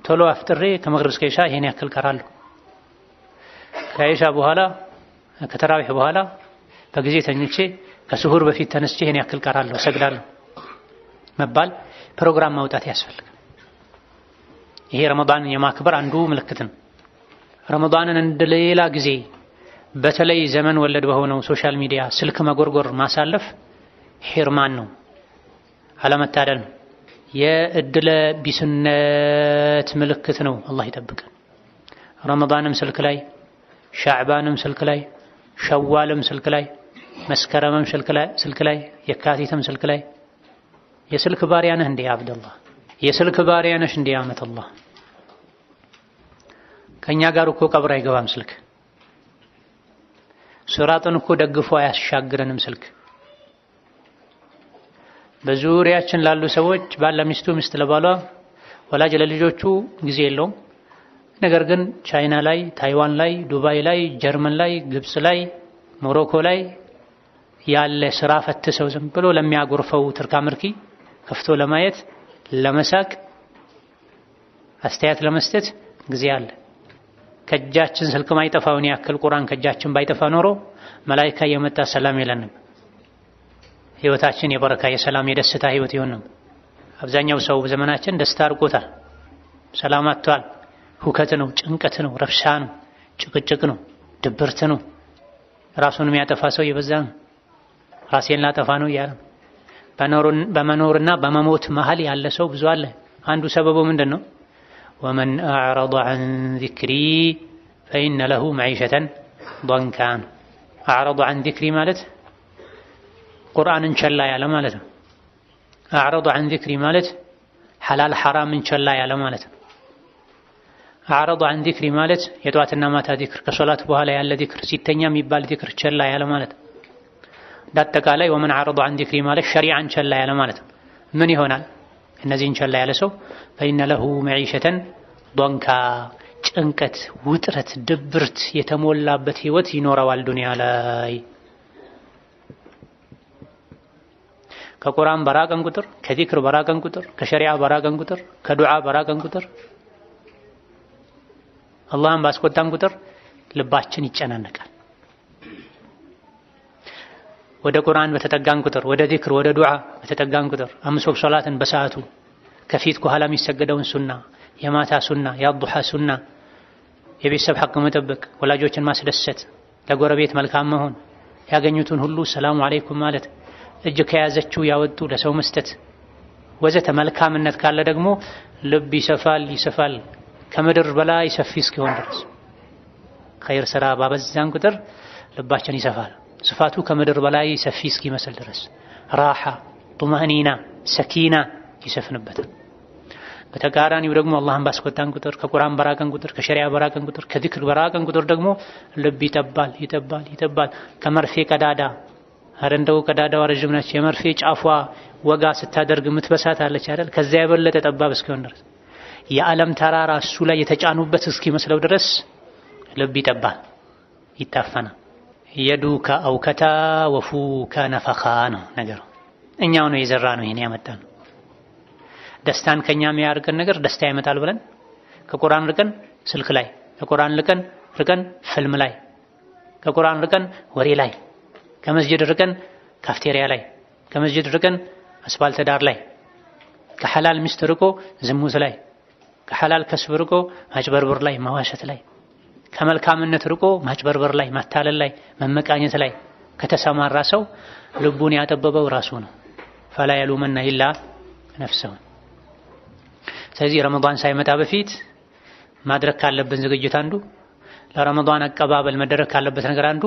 ቶሎ አፍጥሬ ከመግሪብ እስከ ኢሻ ይሄን ያክል ቀራለሁ፣ ከኢሻ በኋላ ከተራዊህ በኋላ በጊዜ ተኝቼ ከሱሁር በፊት ተነስቼ ይሄን ያክል ቀራለሁ ሰግዳለሁ መባል ፕሮግራም ማውጣት ያስፈልጋል። ይሄ ረመዳንን የማክበር አንዱ ምልክት ነው። ረመዳንን እንደሌላ ጊዜ በተለይ ዘመን ወለድ በሆነው ሶሻል ሚዲያ ስልክ መጎርጎር ማሳለፍ ሒርማን ነው፣ አለመታደል ነው፣ የእድለ ቢስነት ምልክት ነው። አላህ ይጠብቀን። ረመዳንም ስልክ ላይ፣ ሻዕባንም ስልክ ላይ፣ ሸዋልም ስልክ ላይ፣ መስከረምም ስልክ ላይ፣ የካቲትም ስልክ ላይ። የስልክ ባሪያ ነህ እንዴ አብደላህ? የስልክ ባሪያ ነሽ እንዴ አመተላህ? ከኛ ጋር እኮ ቀብር አይገባም ስልክ። ሱራጥን እኮ ደግፎ አያሻግረንም ስልክ። በዙሪያችን ላሉ ሰዎች ባለ ሚስቱ፣ ሚስት ለባሏ፣ ወላጅ ለልጆቹ ጊዜ የለውም። ነገር ግን ቻይና ላይ፣ ታይዋን ላይ፣ ዱባይ ላይ፣ ጀርመን ላይ፣ ግብጽ ላይ፣ ሞሮኮ ላይ ያለ ስራ ፈት ሰው ዝም ብሎ ለሚያጎርፈው ትርካ ምርኪ ከፍቶ ለማየት ለመሳቅ አስተያየት ለመስጠት ጊዜ አለ። ከእጃችን ስልክ ማይጠፋውን ያክል ቁርአን ከእጃችን ባይጠፋ ኖሮ መላኢካ የመጣ ሰላም የለንም። ህይወታችን የበረካ የሰላም የደስታ ህይወት ይሆንም። አብዛኛው ሰው በዘመናችን ደስታ አርቆታል፣ ሰላም አጥቷል። ሁከት ነው፣ ጭንቀት ነው፣ ረብሻ ነው፣ ጭቅጭቅ ነው፣ ድብርት ነው። ራሱን የሚያጠፋ ሰው የበዛ ነው። ራሴን ላጠፋ ነው እያለ በመኖርና በመሞት መሃል ያለ ሰው ብዙ አለ። አንዱ ሰበቡ ምንድን ነው? ወመን አዕረض ዐን ዚክሪ ፈኢነ ለሁ መዒሸተን ضንካን። አዕረض ዐን ዚክሪ ማለት ቁርአንን ቸላ ያለ ማለት ነው። አዕረض ዐን ዚክሪ ማለት ሐላል ሐራምን ቸላ ያለ ማለት ነው። አዕረض ዐን ዚክሪ ማለት የጠዋትና ማታ ዚክር፣ ከሶላት በኋላ ያለ ዚክር፣ ሲተኛ የሚባል ዚክር ቸላ ያለ ማለት ነው። እንዳጠቃላይ ወመን አዕረض ዐን ዚክሪ ማለት ሸሪዓን ቸላ ያለ ማለት ነው። ምን ይሆናል? እነዚህን ቸላ ያለ ሰው ፈኢነ ለሁ መዒሸተን ضንካ፣ ጭንቀት፣ ውጥረት፣ ድብርት የተሞላበት ህይወት ይኖረዋል ዱንያ ላይ። ከቁርአን በራቀን ቁጥር፣ ከዚክር በራቀን ቁጥር፣ ከሸሪዓ በራቀን ቁጥር፣ ከዱዓ በራቀን ቁጥር፣ አላህን ባስቆጣን ቁጥር ልባችን ይጨናነቃል። ወደ ቁርአን በተጠጋን ቁጥር፣ ወደ ዚክር ወደ ዱዓ በተጠጋን ቁጥር፣ አምስት ወቅት ሶላትን በሰዓቱ ከፊት ከኋላ የሚሰገደውን ሱና፣ የማታ ሱና፣ የአዱሃ ሱና፣ የቤተሰብ ሐቅ መጠበቅ፣ ወላጆችን ማስደሰት፣ ለጎረቤት መልካም መሆን፣ ያገኙትን ሁሉ ሰላሙ አለይኩም ማለት፣ እጅ ከያዘችው ያወጡ ለሰው መስጠት ወዘተ መልካምነት ካለ ደግሞ ልብ ይሰፋል ከምድር በላይ ሰፊ እስኪሆን ድረስ። ኸይር ስራ ባበዛን ቁጥር ልባችን ይሰፋል፣ ስፋቱ ከምድር በላይ ሰፊ እስኪመስል ድረስ። ራሓ፣ ጡማእኒና፣ ሰኪና ይሰፍንበታል። በተቃራኒው ደግሞ አላህን ባስቆጣን ቁጥር፣ ከቁርአን በራቀን ቁጥር፣ ከሸሪዓ በራቀን ቁጥር፣ ከዚክር በራቀን ቁጥር ደግሞ ልብ ይጠባል። ከመርፌ ቀዳዳ፣ ኧረ እንደው ቀዳዳዋ ረጅም ነች፣ የመርፌ ጫፏ ወጋ ስታደርግ የምትበሳት አለች አይደል? ከዚያ የበለጠ ጠባብ እስኪሆን ድረስ የዓለም ተራራ እሱ ላይ የተጫኑበት እስኪመስለው ድረስ ልብ ይታፈናል። የዱከ አውከታ ወፉከ ነፈኻ ነው ነገሩ። እኛው ነው የዘራ ነው ይሄን ያመጣ ነው። ደስታን ከኛ የሚያርቀን ነገር ደስታ ያመጣል ብለን ከቁርአን ርቀን ስልክ ላይ፣ ከቁርአን ርቀን ፊልም ላይ፣ ከቁርአን ርቀን ወሬ ላይ፣ ከመስጂድ ርቀን ካፍቴሪያ ላይ፣ ከመስጂድ ርቀን አስፋልት ዳር ላይ፣ ከሐላል ሚስት ርቆ ዝሙት ላይ፣ ከሐላል ከስብ ርቆ ማጭበርበር ላይ፣ መዋሸት ላይ፣ ከመልካምነት ርቆ ማጭበርበር ላይ፣ ማታለል ላይ፣ መመቃኘት ላይ ከተሰማራ ሰው ልቡን ያጠበበው ራሱ ነው። ፈላ የሉመና ኢላ ነፍሰሁ። ስለዚህ ረመዳን ሳይመጣ በፊት ማድረግ ካለብን ዝግጅት አንዱ፣ ለረመዳን አቀባበል መደረግ ካለበት ነገር አንዱ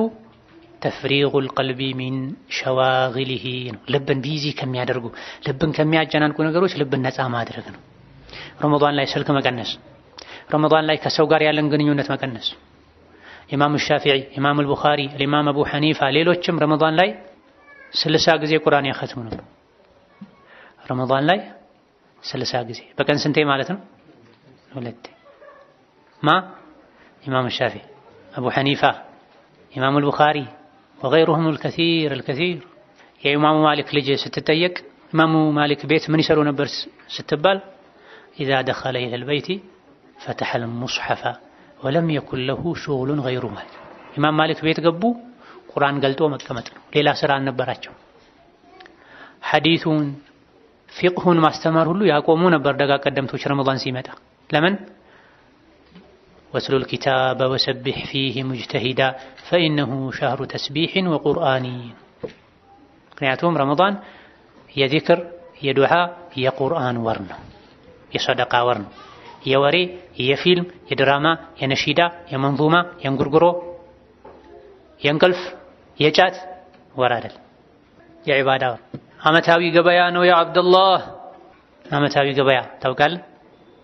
ተፍሪጉል ቀልቢ ሚን ሸዋግሊሂ ነው። ልብን ቢዚ ከሚያደርጉ ልብን ከሚያጨናንቁ ነገሮች ልብን ነፃ ማድረግ ነው። ረመዳን ላይ ስልክ መቀነስ፣ ረመዳን ላይ ከሰው ጋር ያለን ግንኙነት መቀነስ። ኢማም ሻፊዒ፣ ኢማም አልቡኻሪ፣ ኢማም አቡ ሐኒፋ ሌሎችም ረመዳን ላይ 60 ጊዜ ቁርአን ያኸትሙ ነበር። ረመዳን ላይ 60 ጊዜ በቀን ስንቴ ማለት ነው? 2 ኢማም ሻፊዒ፣ አቡ ሐኒፋ፣ ኢማም አልቡኻሪ ወገይሩሁም الكثير የኢማሙ ማሊክ ልጅ ስትጠየቅ ኢማሙ ማሊክ ቤት ምን ይሰሩ ነበር ስትባል إذا دخل إلى البيت فتح المصحف ولم يكن له شغل غيره ኢማም ማሊክ ቤት ገቡ ቁርአን ገልጦ መቀመጥ ነው። ሌላ ስራ አልነበራቸው። ሐዲሱን ፊቅሁን ማስተማር ሁሉ ያቆሙ ነበር ደጋ ቀደምቶች ረመዳን ሲመጣ። ለምን? ወስሉል ኪታበ ወሰቢሕ ፊህ ሙጅተሂዳ ፈኢነሁ ሸህሩ ተስቢሕን ወቁርአኒ። ምክንያቱም ረመዳን የዚክር የዱዓ የቁርአን ወር ነው፣ የሰደቃ ወር ነው። የወሬ የፊልም የድራማ የነሺዳ የመንዙማ የእንጉርጉሮ የእንቅልፍ የጫት ወር አይደል፣ የዒባዳ ወር። ዓመታዊ ገበያ ነው ያ አብደላህ። ዓመታዊ ገበያ ታውቃለህ?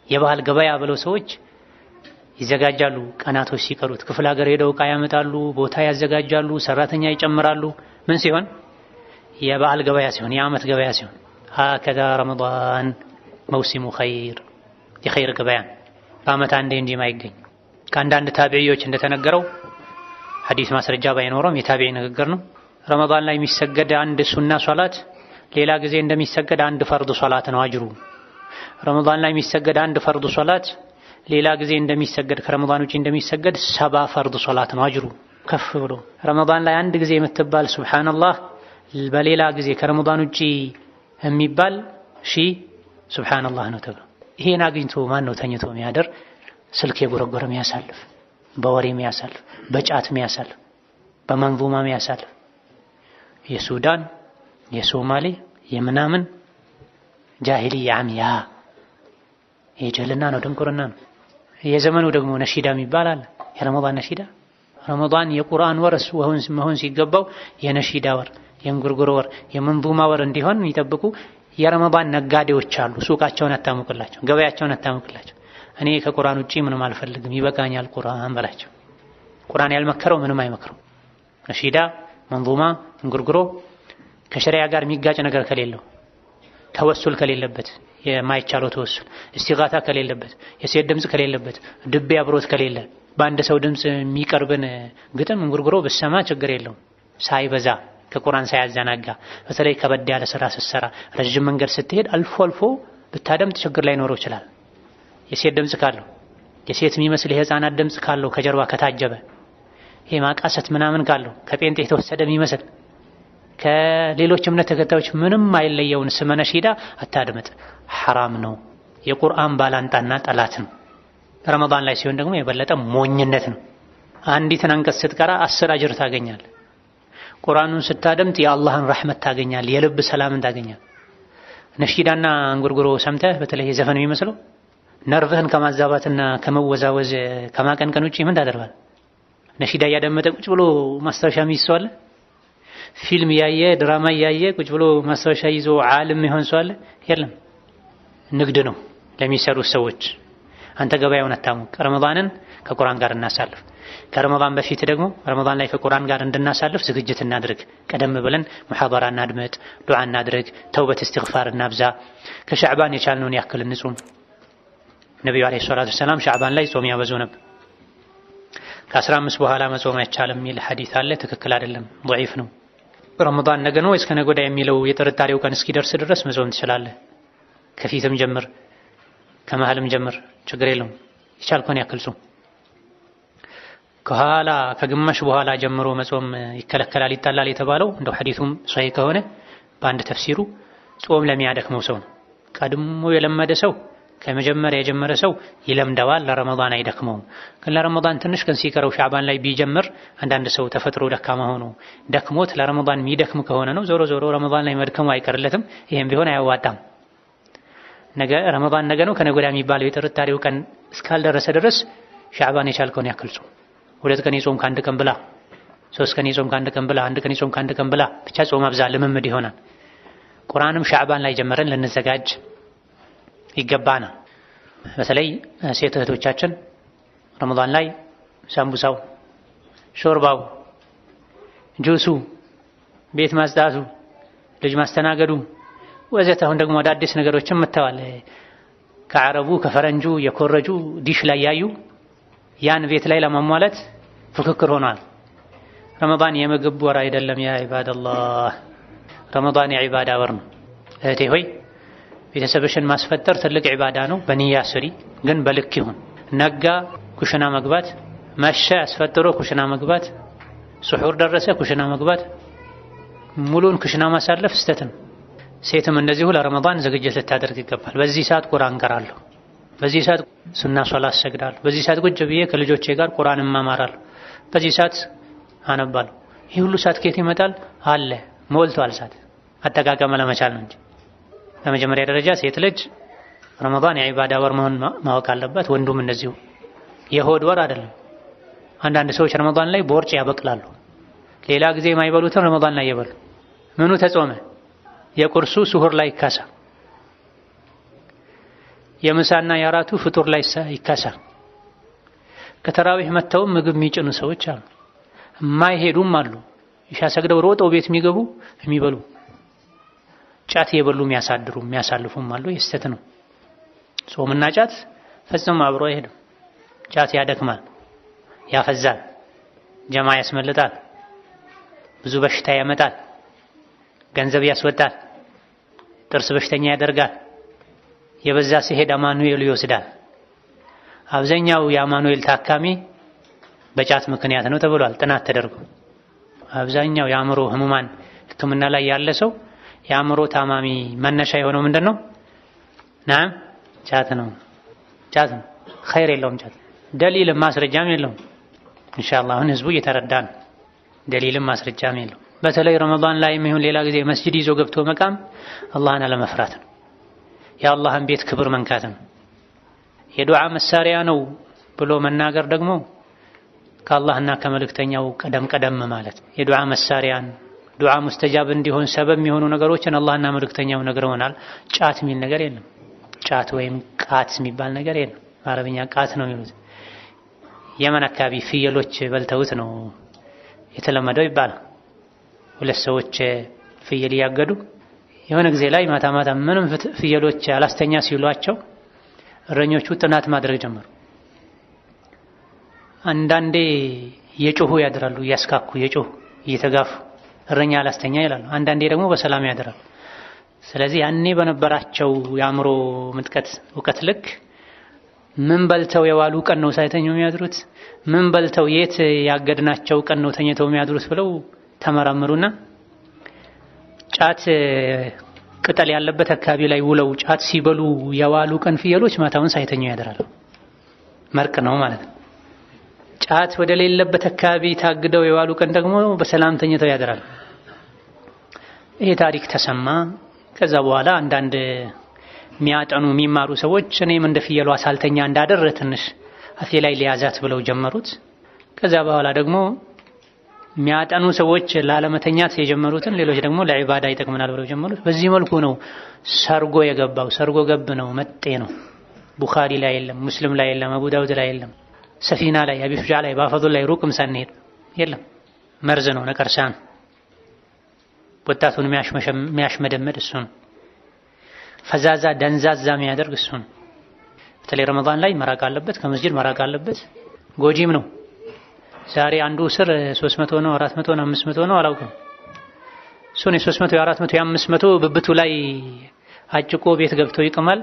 የባህል ገበያ ብለው ሰዎች ይዘጋጃሉ። ቀናቶች ሲቀሩት ክፍለ ሀገር ሄደው ዕቃ ያመጣሉ፣ ቦታ ያዘጋጃሉ፣ ሰራተኛ ይጨምራሉ። ምን ሲሆን? የበዓል ገበያ ሲሆን፣ የዓመት ገበያ ሲሆን። ሀከዛ ረመዳን መውሲሙ ኸይር፣ የኸይር ገበያ በዓመት አንዴ እንጂ ማይገኝ። ከአንዳንድ ታቢዒዎች እንደተነገረው ሐዲስ ማስረጃ ባይኖረውም የታቢዒ ንግግር ነው። ረመዳን ላይ የሚሰገድ አንድ ሱና ሶላት ሌላ ጊዜ እንደሚሰገድ አንድ ፈርድ ሶላት ነው አጅሩ። ረመዳን ላይ የሚሰገድ አንድ ፈርድ ሶላት ሌላ ጊዜ እንደሚሰገድ ከረመዳን ውጪ እንደሚሰገድ 70 ፈርድ ሶላት ነው አጅሩ ከፍ ብሎ። ረመዳን ላይ አንድ ጊዜ የምትባል ሱብሃንአላህ በሌላ ጊዜ ከረመዳን ውጪ የሚባል ሱብሃንአላህ ነው ተብሎ። ይሄን አግኝቶ ማን ነው ተኝቶ የሚያደር? ስልክ የጎረጎረ የሚያሳልፍ፣ በወሬ የሚያሳልፍ፣ በጫት የሚያሳልፍ፣ በመንዙማ የሚያሳልፍ የሱዳን የሶማሌ የምናምን ጃሂልያ አምያ የጀልና ነው፣ ድንቁርና ነው። የዘመኑ ደግሞ ነሺዳ የሚባል አለ። የረመዳን ነሺዳ። ረመዳን የቁርአን ወር መሆን ሲገባው የነሺዳ ወር፣ የእንጉርጉሮ ወር፣ የመንዙማ ወር እንዲሆን የሚጠብቁ የረመዳን ነጋዴዎች አሉ። ሱቃቸውን አታሙቅላቸው፣ ገበያቸውን አታሙቅላቸው። እኔ ከቁርአን ውጪ ምንም አልፈልግም ይበቃኛል ቁርአን በላቸው። ቁርአን ያልመከረው ምንም አይመክረው። ነሺዳ፣ መንዙማ፣ እንጉርጉሮ ከሸሪዓ ጋር የሚጋጭ ነገር ከሌለው፣ ተወሱል ከሌለበት፣ የማይቻለው ተወሱል፣ እስቲጋታ ከሌለበት፣ የሴት ድምጽ ከሌለበት፣ ድቤ አብሮት ከሌለ፣ በአንድ ሰው ድምጽ የሚቀርብን ግጥም እንጉርጉሮ ብሰማ ችግር የለውም። ሳይበዛ ከቁርአን ሳያዘናጋ፣ በተለይ ከበድ ያለ ስራ ስትሰራ፣ ረጅም መንገድ ስትሄድ አልፎ አልፎ ብታደምጥ ችግር ላይኖረው ይችላል። የሴት ድምጽ ካለው፣ የሴት የሚመስል የህፃናት ድምጽ ካለው ከጀርባ ከታጀበ፣ ይሄ ማቃሰት ምናምን ካለው ከጴንጤ የተወሰደ የሚመስል ከሌሎች እምነት ተከታዮች ምንም አይለየውን ስመ ነሺዳ አታድምጥ፣ ሐራም ነው። የቁርአን ባላንጣና ጠላት ነው። ረመዳን ላይ ሲሆን ደግሞ የበለጠ ሞኝነት ነው። አንዲትን አንቀጽ ስትቀራ 10 አጅር ታገኛለህ። ቁርአኑን ስታደምጥ የአላህን ረሕመት ታገኛለህ፣ የልብ ሰላምን ታገኛለህ። ነሺዳና እንጉርጉሮ ሰምተህ በተለይ የዘፈን የሚመስለው ነርቭህን ከማዛባትና ከመወዛወዝ ከማቀንቀን ውጪ ምን ታደርጋለህ? ነሺዳ እያደመጠ ቁጭ ብሎ ማስታወሻ የሚይዝ ሰው አለ? ፊልም ያየ ድራማ ያየ ቁጭ ብሎ ማስታወሻ ይዞ ዓለም ይሆን ሰው አለ? የለም። ንግድ ነው ለሚሰሩት ሰዎች። አንተ ገበያውን አታሙቅ። ረመዳንን ከቁርአን ጋር እናሳልፍ። ከረመዳን በፊት ደግሞ ረመዳን ላይ ከቁርአን ጋር እንድናሳልፍ ዝግጅት እናድርግ። ቀደም ብለን ሙሐደራ እናድምጥ፣ ዱዓ እናድርግ፣ ተውበት እስትግፋር እናብዛ። ከሻዕባን የቻልነውን ያክል እንጹም። ነብዩ አለይሂ ሰላቱ ወሰላም ሻዕባን ላይ ጾም ያበዙ ነበር። ከ15 በኋላ መጾም አይቻልም የሚል ሐዲስ አለ። ትክክል አይደለም፣ ضعيف ነው። ረመዳን ነገ ነው ወይስ ከነገ ወዲያ የሚለው የጥርጣሬው ቀን እስኪደርስ ድረስ መጾም ትችላለህ። ከፊትም ጀምር ከመሃልም ጀምር፣ ችግር የለውም። የቻልከውን ያክል ጾም። ከኋላ ከግማሽ በኋላ ጀምሮ መጾም ይከለከላል ይጣላል የተባለው እንደው ሐዲሱም ሷሂህ ከሆነ በአንድ ተፍሲሩ ጾም ለሚያደክመው ሰው፣ ቀድሞ የለመደ ሰው ከመጀመሪያ የጀመረ ሰው ይለምደዋል፣ ለረመዳን አይደክመውም። ግን ለረመዳን ትንሽ ቀን ሲቀረው ሻዕባን ላይ ቢጀምር አንዳንድ ሰው ተፈጥሮ ደካማ ሆኖ ደክሞት ለረመዳን የሚደክም ከሆነ ነው ዞሮ ዞሮ ረመዳን ላይ መድከሙ አይቀርለትም። ይሄም ቢሆን አያዋጣም። ነገ ረመዳን ነገ ነው ከነገ ወዲያ የሚባለው የጥርጣሬው ቀን እስካልደረሰ ድረስ ሻዕባን የቻልከውን ያክል ጾም። 2 ቀን የጾም ከአንድ ቀን ብላ 3 ቀን ይጾም ከአንድ ቀን ብላ፣ 1 ቀን ይጾም ከአንድ ቀን ብላ፣ ብቻ ጾም አብዛ ልምምድ ይሆናል። ቁርአንም ሻዕባን ላይ ጀመረን ልንዘጋጅ ይገባናል። በተለይ ሴት እህቶቻችን ረመዳን ላይ ሳምቡሳው፣ ሾርባው፣ ጁሱ፣ ቤት ማጽዳቱ፣ ልጅ ማስተናገዱ ወዘተ አሁን ደግሞ አዳዲስ ነገሮችን መጥተዋል። ከአረቡ ከፈረንጁ የኮረጁ ዲሽ ላይ ያዩ ያን ቤት ላይ ለማሟላት ፍክክር ሆኗል። ረመዳን የምግብ ወር አይደለም ያ ኢባደላህ፣ ረመዳን የዒባዳ ወር ነው። እህቴ ሆይ ቤተሰብሽን ማስፈጠር ትልቅ ዒባዳ ነው። በንያ ስሪ፣ ግን በልክ ይሁን። ነጋ ኩሽና መግባት፣ መሸ አስፈጥሮ ኩሽና መግባት፣ ሱሑር ደረሰ ኩሽና መግባት፣ ሙሉን ኩሽና ማሳለፍ ስተት ነው። ሴትም እንደዚሁ ለረመዳን ዝግጅት ልታደርግ ይገባል። በዚህ ሰዓት ቁርአን ቀራለሁ፣ በዚህ ሰዓት ሱና ሶላት ሰግዳለሁ፣ በዚህ ሰዓት ቁጭ ብዬ ከልጆቼ ጋር ቁርአን እማማራለሁ፣ በዚህ ሰዓት አነባለሁ። ይህ ሁሉ ሰዓት ከየት ይመጣል? አለ ሞልቷል። ሰዓት አጠቃቀም ለመቻል ነው እንጂ በመጀመሪያ ደረጃ ሴት ልጅ ረመዳን የዒባዳ ወር መሆን ማወቅ አለባት። ወንዱም እንደዚሁ የሆድ ወር አይደለም። አንዳንድ ሰዎች ረመዳን ላይ ቦርጭ ያበቅላሉ። ሌላ ጊዜ የማይበሉትን ረመዳን ላይ ይበሉ። ምኑ ተጾመ? የቁርሱ ስሁር ላይ ይካሳ፣ የምሳና የአራቱ ፍጡር ላይ ይካሳ። ከተራዊህ መተው ምግብ የሚጭኑ ሰዎች አሉ፣ የማይሄዱም አሉ። ኢሻ ሰግደው ሮጠው ቤት የሚገቡ የሚበሉ፣ ጫት የበሉ የሚያሳድሩ የሚያሳልፉም አሉ። የስተት ነው። ጾምና ጫት ፈጽሞ አብሮ አይሄድም። ጫት ያደክማል፣ ያፈዛል፣ ጀማ ያስመልጣል፣ ብዙ በሽታ ያመጣል፣ ገንዘብ ያስወጣል፣ ጥርስ በሽተኛ ያደርጋል። የበዛ ሲሄድ አማኑኤል ይወስዳል። አብዛኛው የአማኑኤል ታካሚ በጫት ምክንያት ነው ተብሏል፣ ጥናት ተደርጎ። አብዛኛው የአእምሮ ህሙማን ሕክምና ላይ ያለ ሰው የአእምሮ ታማሚ መነሻ የሆነው ምንድነው? ናም ጫት ነው። ጫት ነው፣ ኸይር የለውም ጫት። ደሊልም ማስረጃም የለውም። ኢንሻአላህ አሁን ህዝቡ እየተረዳ ነው። ደሊልም ማስረጃም የለውም። በተለይ ረመዳን ላይ የሚሆን ሌላ ጊዜ መስጂድ ይዞ ገብቶ መቃም አላህን አለመፍራት ነው። የአላህን ቤት ክብር መንካት ነው። የዱዓ መሳሪያ ነው ብሎ መናገር ደግሞ ከአላህና ከመልእክተኛው ቀደም ማለት። የዱዓ መሳሪያን ዱዓ ሙስተጃብ እንዲሆን ሰበብ የሚሆኑ ነገሮችን አላህና መልእክተኛው ነግረውናል። ጫት የሚል ነገር የለም። ጫት ወይም ቃት የሚባል ነገር የለም። በአረብኛ ቃት ነው የሚሉት። የመን አካባቢ ፍየሎች በልተውት ነው የተለመደው ይባላል። ሁለት ሰዎች ፍየል እያገዱ የሆነ ጊዜ ላይ ማታ ማታ ምንም ፍየሎች አላስተኛ ሲሏቸው እረኞቹ ጥናት ማድረግ ጀመሩ። አንዳንዴ የጮሁ ያድራሉ፣ እያስካኩ የጮሁ እየተጋፉ እረኛ አላስተኛ ይላሉ። አንዳንዴ ደግሞ በሰላም ያድራሉ። ስለዚህ ያኔ በነበራቸው የአእምሮ ምጥቀት እውቀት ልክ ምን በልተው የዋሉ ቀን ነው ሳይተኙ የሚያድሩት፣ ምን በልተው የት ያገድናቸው ቀን ነው ተኝተው የሚያድሩት ብለው ተመራመሩና ጫት ቅጠል ያለበት አካባቢ ላይ ውለው ጫት ሲበሉ የዋሉ ቀን ፍየሎች ማታውን ሳይተኙ ያድራሉ። መርቅ ነው ማለት ነው። ጫት ወደ ሌለበት አካባቢ ታግደው የዋሉ ቀን ደግሞ በሰላም ተኝተው ያድራሉ። ይሄ ታሪክ ተሰማ። ከዛ በኋላ አንዳንድ የሚያጠኑ የሚማሩ ሰዎች እኔም እንደ ፍየሏ ሳልተኛ እንዳደረ ትንሽ አፌ ላይ ሊያዛት ብለው ጀመሩት። ከዛ በኋላ ደግሞ የሚያጠኑ ሰዎች ላለመተኛት የጀመሩትን ሌሎች ደግሞ ለዒባዳ ይጠቅመናል ብለው ጀመሩት። በዚህ መልኩ ነው ሰርጎ የገባው። ሰርጎ ገብ ነው፣ መጤ ነው። ቡኻሪ ላይ የለም፣ ሙስሊም ላይ የለም፣ አቡ ዳውድ ላይ የለም፣ ሰፊና ላይ፣ አቢ ሹጃዕ ላይ፣ ባፈዱል ላይ ሩቅም ሳንሄድ የለም። መርዝ ነው፣ ነቀርሳ ነው። ወጣቱን የሚያሽመደመድ እሱ ነው። ፈዛዛ ደንዛዛ የሚያደርግ እሱ ነው። በተለይ ረመዳን ላይ መራቅ አለበት፣ ከመስጂድ መራቅ አለበት። ጎጂም ነው። ዛሬ አንዱ ስር 300 ነው፣ 400 ነው፣ 500 ነው አላውቅም። እሱን የ300 የ400 የ500 ብብቱ ላይ አጭቆ ቤት ገብቶ ይቅማል።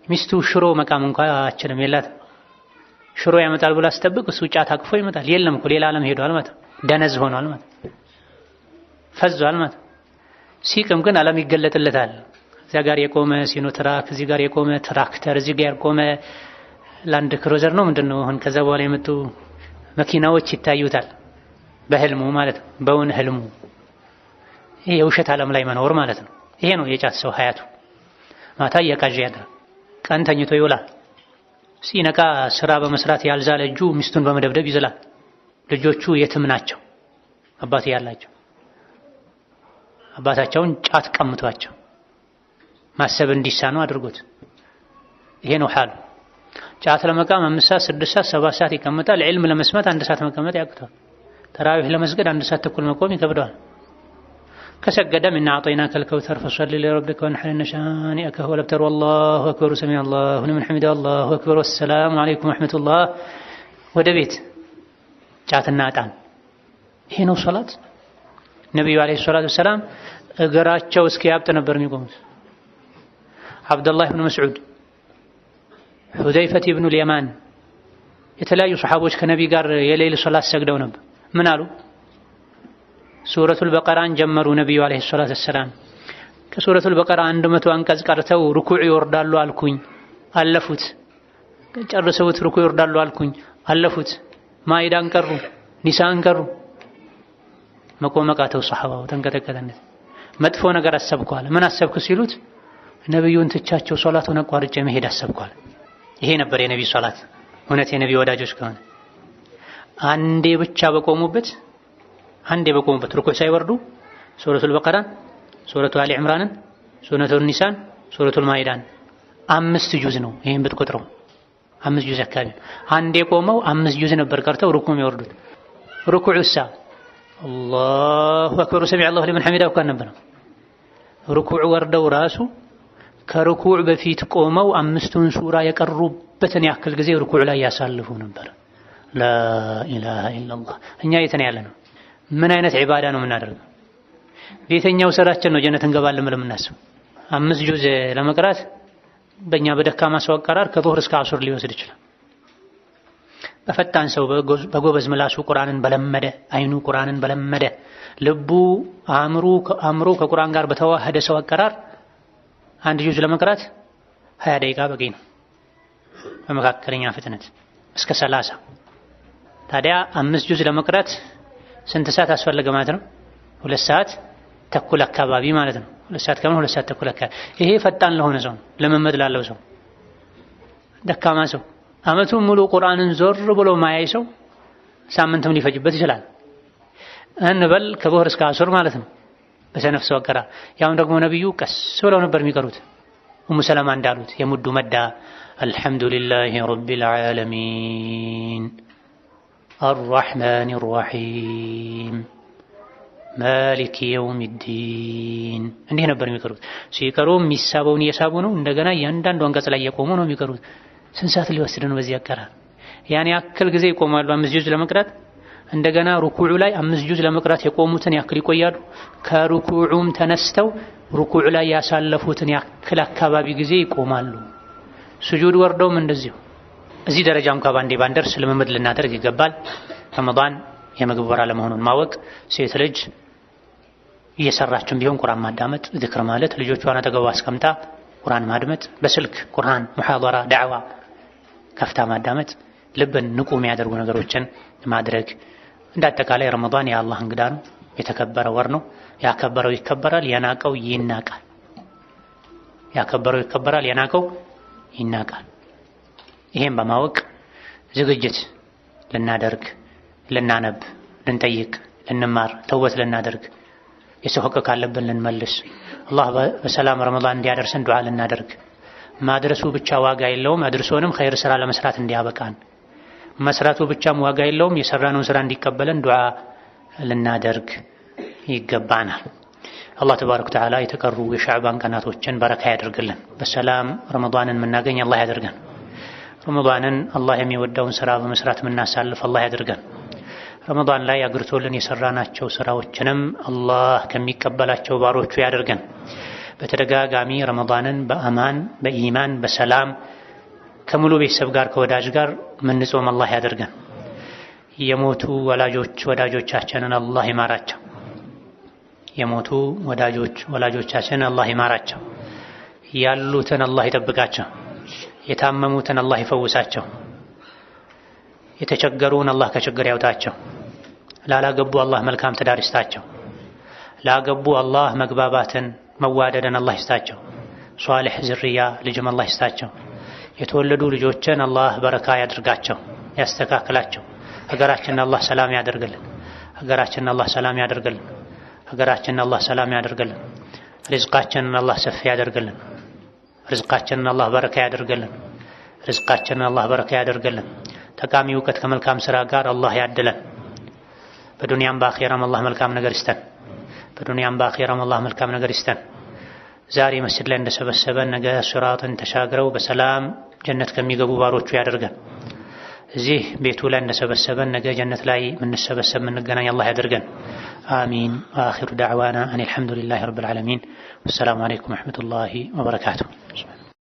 ሚስቱ ሽሮ መቃም እንኳን አችልም የላት። ሽሮ ያመጣል ብላ አስጠብቅ፣ እሱ ጫት አቅፎ ይመጣል። የለም እኮ ሌላ ዓለም ሄዷል ማለት ደነዝ ሆኗል ማለት ፈዟል ማለት። ሲቅም ግን ዓለም ይገለጥለታል። እዚያ ጋር የቆመ ሲኖትራክ፣ እዚህ ጋር የቆመ ትራክተር፣ እዚህ ጋር የቆመ ላንድ ክሩዘር ነው ምንድነው አሁን ከዛ በኋላ የመጡ መኪናዎች ይታዩታል። በህልሙ ማለት ነው፣ በውን ህልሙ። ይሄ የውሸት ዓለም ላይ መኖር ማለት ነው። ይሄ ነው የጫት ሰው ሀያቱ። ማታ እየቃዠ ያድራል፣ ቀን ተኝቶ ይውላል። ሲነቃ ስራ በመስራት ያልዛለ እጁ ሚስቱን በመደብደብ ይዝላል። ልጆቹ የትም ናቸው። አባት ያላቸው አባታቸውን ጫት ቀምቷቸው ማሰብ እንዲሳኑ አድርጎት ይሄ ነው ሐሉ። ጫት ለመቃም 5 ሰዓት 6 ሰዓት 7 ሰዓት ይቀመጣል። ዒልም ለመስማት 1 ሰዓት መቀመጥ ያቅተዋል። ተራዊህ ለመስገድ 1 ሰዓት ተኩል መቆም ይከብደዋል። ከሰገደም እና አዕጠይናከ አልከውተር ፈሰሊ ሊረቢከ ወንሐር ኢነ ሻኒአከ ሁወል አብተር ወላሁ አክበር ሰሚዐ አላሁ ሊመን ሐሚደሁ አላሁ አክበር ወሰላሙ ዐለይኩም ወረሕመቱላህ ወደ ቤት ጫትና ዕጣን። ይሄ ነው ሶላት። ነብዩ አለይሂ ሰላቱ ወሰላም እግራቸው እስኪያብጥ ነበር የሚቆሙት። አብዱላህ ኢብኑ መስዑድ፣ ሁዘይፈት ኢብኑ ልየማን የተለያዩ ሰሓቦች ከነቢ ጋር የሌሊት ሶላት ሰግደው ነበር። ምን አሉ? ሱረቱል በቀራን ጀመሩ። ነብዩ አለይሂ ሰላቱ ወሰላም ከሱረቱል በቀራ 100 አንቀጽ ቀርተው ሩኩዕ ይወርዳሉ አልኩኝ፣ አለፉት። ጨርሰውት ሩኩዕ ይወርዳሉ አልኩኝ፣ አለፉት። ማኢዳን ቀሩ፣ ኒሳን ቀሩ። መቆመቃተው ሰሓባው ተንቀጠቀጠነት። መጥፎ ነገር አሰብኳል። ምን አሰብኩ ሲሉት ነብዩን ትቻቸው ሶላቱን አቋርጬ መሄድ አሰብኳል። ይሄ ነበር የነብዩ ሶላት። እውነት የነብዩ ወዳጆች ከሆነ አንዴ በቆሙበት ሩኩዕ ሳይወርዱ ሱረቱል በቀራን፣ ሱረቱ አሊ ዕምራንን፣ ሱረቱል ኒሳን፣ ሱረቱል ማኢዳን 5 ጁዝ ነው። ይሄን ብትቆጥረው 5 ጁዝ አካባቢ አንዴ ቆመው 5 ጁዝ ነበር ቀርተው ሩኩዕ የሚወርዱት። ሩኩዑሳ አላሁ አክበር ሰሚዐ አላሁ ሊመን ሐሚደሁ እንኳን ነበር። ሩኩዕ ወርደው ራሱ ከሩኩዕ በፊት ቆመው 5ቱን ሱራ የቀሩበትን ያክል ጊዜ ሩኩዕ ላይ ያሳልፉ ነበር። ላኢላሃ ኢላላህ። እኛ የት ነው ያለነው? ምን አይነት ዒባዳ ነው የምናደርገው? ቤተኛው ስራችን ነው ጀነት እንገባለን ብለን የምናስበው? 5 ጁዝ ለመቅራት በእኛ በደካማ ሰው አቀራር ከዙህር እስከ ዐሱር ሊወስድ ይችላል። በፈጣን ሰው በጎበዝ ምላሱ ቁርአንን በለመደ አይኑ ቁርአንን በለመደ ልቡ አእምሮ ከቁርአን ጋር በተዋሃደ ሰው አቀራር 1 ጁዝ ለመቅራት 20 ደቂቃ በቂ ነው። በመካከለኛ ፍጥነት እስከ 30። ታዲያ 5 ጁዝ ለመቅራት ስንት ሰዓት አስፈለገ ማለት ነው? 2 ሰዓት ተኩል አካባቢ ማለት ነው። 2 ሰዓት ከምን 2 ሰዓት ተኩል አካባቢ። ይሄ ፈጣን ለሆነ ሰው፣ ለመመድ ላለው ሰው፣ ደካማ ሰው አመቱን ሙሉ ቁርአንን ዞር ብሎ ማያይ ሰው ሳምንትም ሊፈጅበት ይችላል እንበል። ከዙህር እስከ ዐሱር ማለት ነው በሰነፍ ሰው አቀራር። ያው ደግሞ ነብዩ ቀስ ብለው ነበር የሚቀሩት። ኡሙ ሰለማ እንዳሉት የሙዱ መዳ አልሐምዱሊላሂ ረቢል ዓለሚን አርረሕማኒር ረሒም ማሊክ የውሚዲን እንዲህ ነበር የሚቀሩት። ሲቀሩ የሚሳበውን እየሳቡ ነው። እንደገና እያንዳንዱ አንቀጽ ላይ የቆሙ ነው የሚቀሩት። ስንት ሰዓት ሊወስድ ነው በዚህ አቀራር? ያን ያክል ጊዜ ይቆማሉ 5 ጁዝ ለመቅራት። እንደገና ሩኩዑ ላይ 5 ጁዝ ለመቅራት የቆሙትን ያክል ይቆያሉ። ከሩኩዑም ተነስተው ሩኩዑ ላይ ያሳለፉትን ያክል አካባቢ ጊዜ ይቆማሉ። ስጁድ ወርደውም እንደዚሁ። እዚህ ደረጃ እንኳን ባንዴ ባንደርስ ልምምድ ልናደርግ ይገባል። ረመዳን የምግብ ወር ለመሆኑን ማወቅ፣ ሴት ልጅ እየሰራችም ቢሆን ቁርአን ማዳመጥ፣ ዝክር ማለት፣ ልጆቿን አጠገቧ አስቀምጣ ቁርአን ማድመጥ፣ በስልክ ቁርአን ሙሐደራ ዳዕዋ ከፍታ ማዳመጥ፣ ልብን ንቁ የሚያደርጉ ነገሮችን ማድረግ። እንዳጠቃላይ ረመዳን የአላህ እንግዳ ነው፣ የተከበረ ወር ነው። ያከበረው ይከበራል፣ የናቀው ይናቃል። ያከበረው ይከበራል፣ የናቀው ይናቃል። ይሄን በማወቅ ዝግጅት ልናደርግ፣ ልናነብ፣ ልንጠይቅ፣ ልንማር፣ ተውበት ልናደርግ፣ የሰው ሐቅ ካለብን ልንመልስ፣ አላህ በሰላም ረመዳን እንዲያደርሰን ዱዓ ልናደርግ። ማድረሱ ብቻ ዋጋ የለውም፣ አድርሶንም ኸይር ስራ ለመስራት እንዲያበቃን። መስራቱ ብቻም ዋጋ የለውም፣ የሰራነውን ስራ እንዲቀበለን ዱዓ ልናደርግ ይገባናል። አላህ ተባረከ ወተዓላ የተቀሩ የሻዕባን ቀናቶችን በረካ ያደርግልን። በሰላም ረመዳንን የምናገኝ አላህ ያደርገን። ረመዳንን አላህ የሚወደውን ስራ በመስራት የምናሳልፍ አላህ ያደርገን። ረመዳን ላይ አግርቶልን የሰራናቸው ስራዎችንም አላህ ከሚቀበላቸው ባሮቹ ያደርገን። በተደጋጋሚ ረመዳንን በአማን በኢማን በሰላም ከሙሉ ቤተሰብ ጋር ከወዳጅ ጋር ምንጾም አላህ ያደርገን። የሞቱ ወላጆቻችንን አላህ ይማራቸው። የሞቱ ወላጆቻችንን አላህ ይማራቸው። ያሉትን አላህ ይጠብቃቸው። የታመሙትን አላህ ይፈውሳቸው። የተቸገሩን አላህ ከችግር ያውጣቸው። ላላገቡ አላህ መልካም ትዳር ይስጣቸው። ላገቡ አላህ መግባባትን መዋደድን አላህ ይስጣቸው። ሷሊህ ዝርያ ልጅም አላህ ይስጣቸው። የተወለዱ ልጆችን አላህ በረካ ያድርጋቸው፣ ያስተካክላቸው። ሀገራችንን አላህ ሰላም ያደርግልን። ሀገራችንን አላህ ሰላም ያደርግልን። ሀገራችንን አላህ ሰላም ያደርግልን። ሪዝቃችንን አላህ ሰፊ ያደርግልን። ሪዝቃችንን አላህ በረካ ያደርግልን። ሪዝቃችንን አላህ በረካ ያደርግልን። ጠቃሚ እውቀት ከመልካም ስራ ጋር አላህ ያድለን። በዱንያም በአኺራም አላህ መልካም ነገር ይስጠን። በዱንያም በአኺራም አላህ መልካም ነገር ይስጠን። ዛሬ መስጂድ ላይ እንደሰበሰበን ነገ ሲራጥን ተሻግረው በሰላም ጀነት ከሚገቡ ባሮቹ ያደርገን። እዚህ ቤቱ ላይ እንደሰበሰበን ነገ ጀነት ላይ ምንሰበሰብ ምንገናኝ አላህ ያደርገን። آمين. آخر دعوانا أن الحمد لله رب العالمين والسلام عليكم ورحمة الله وبركاته.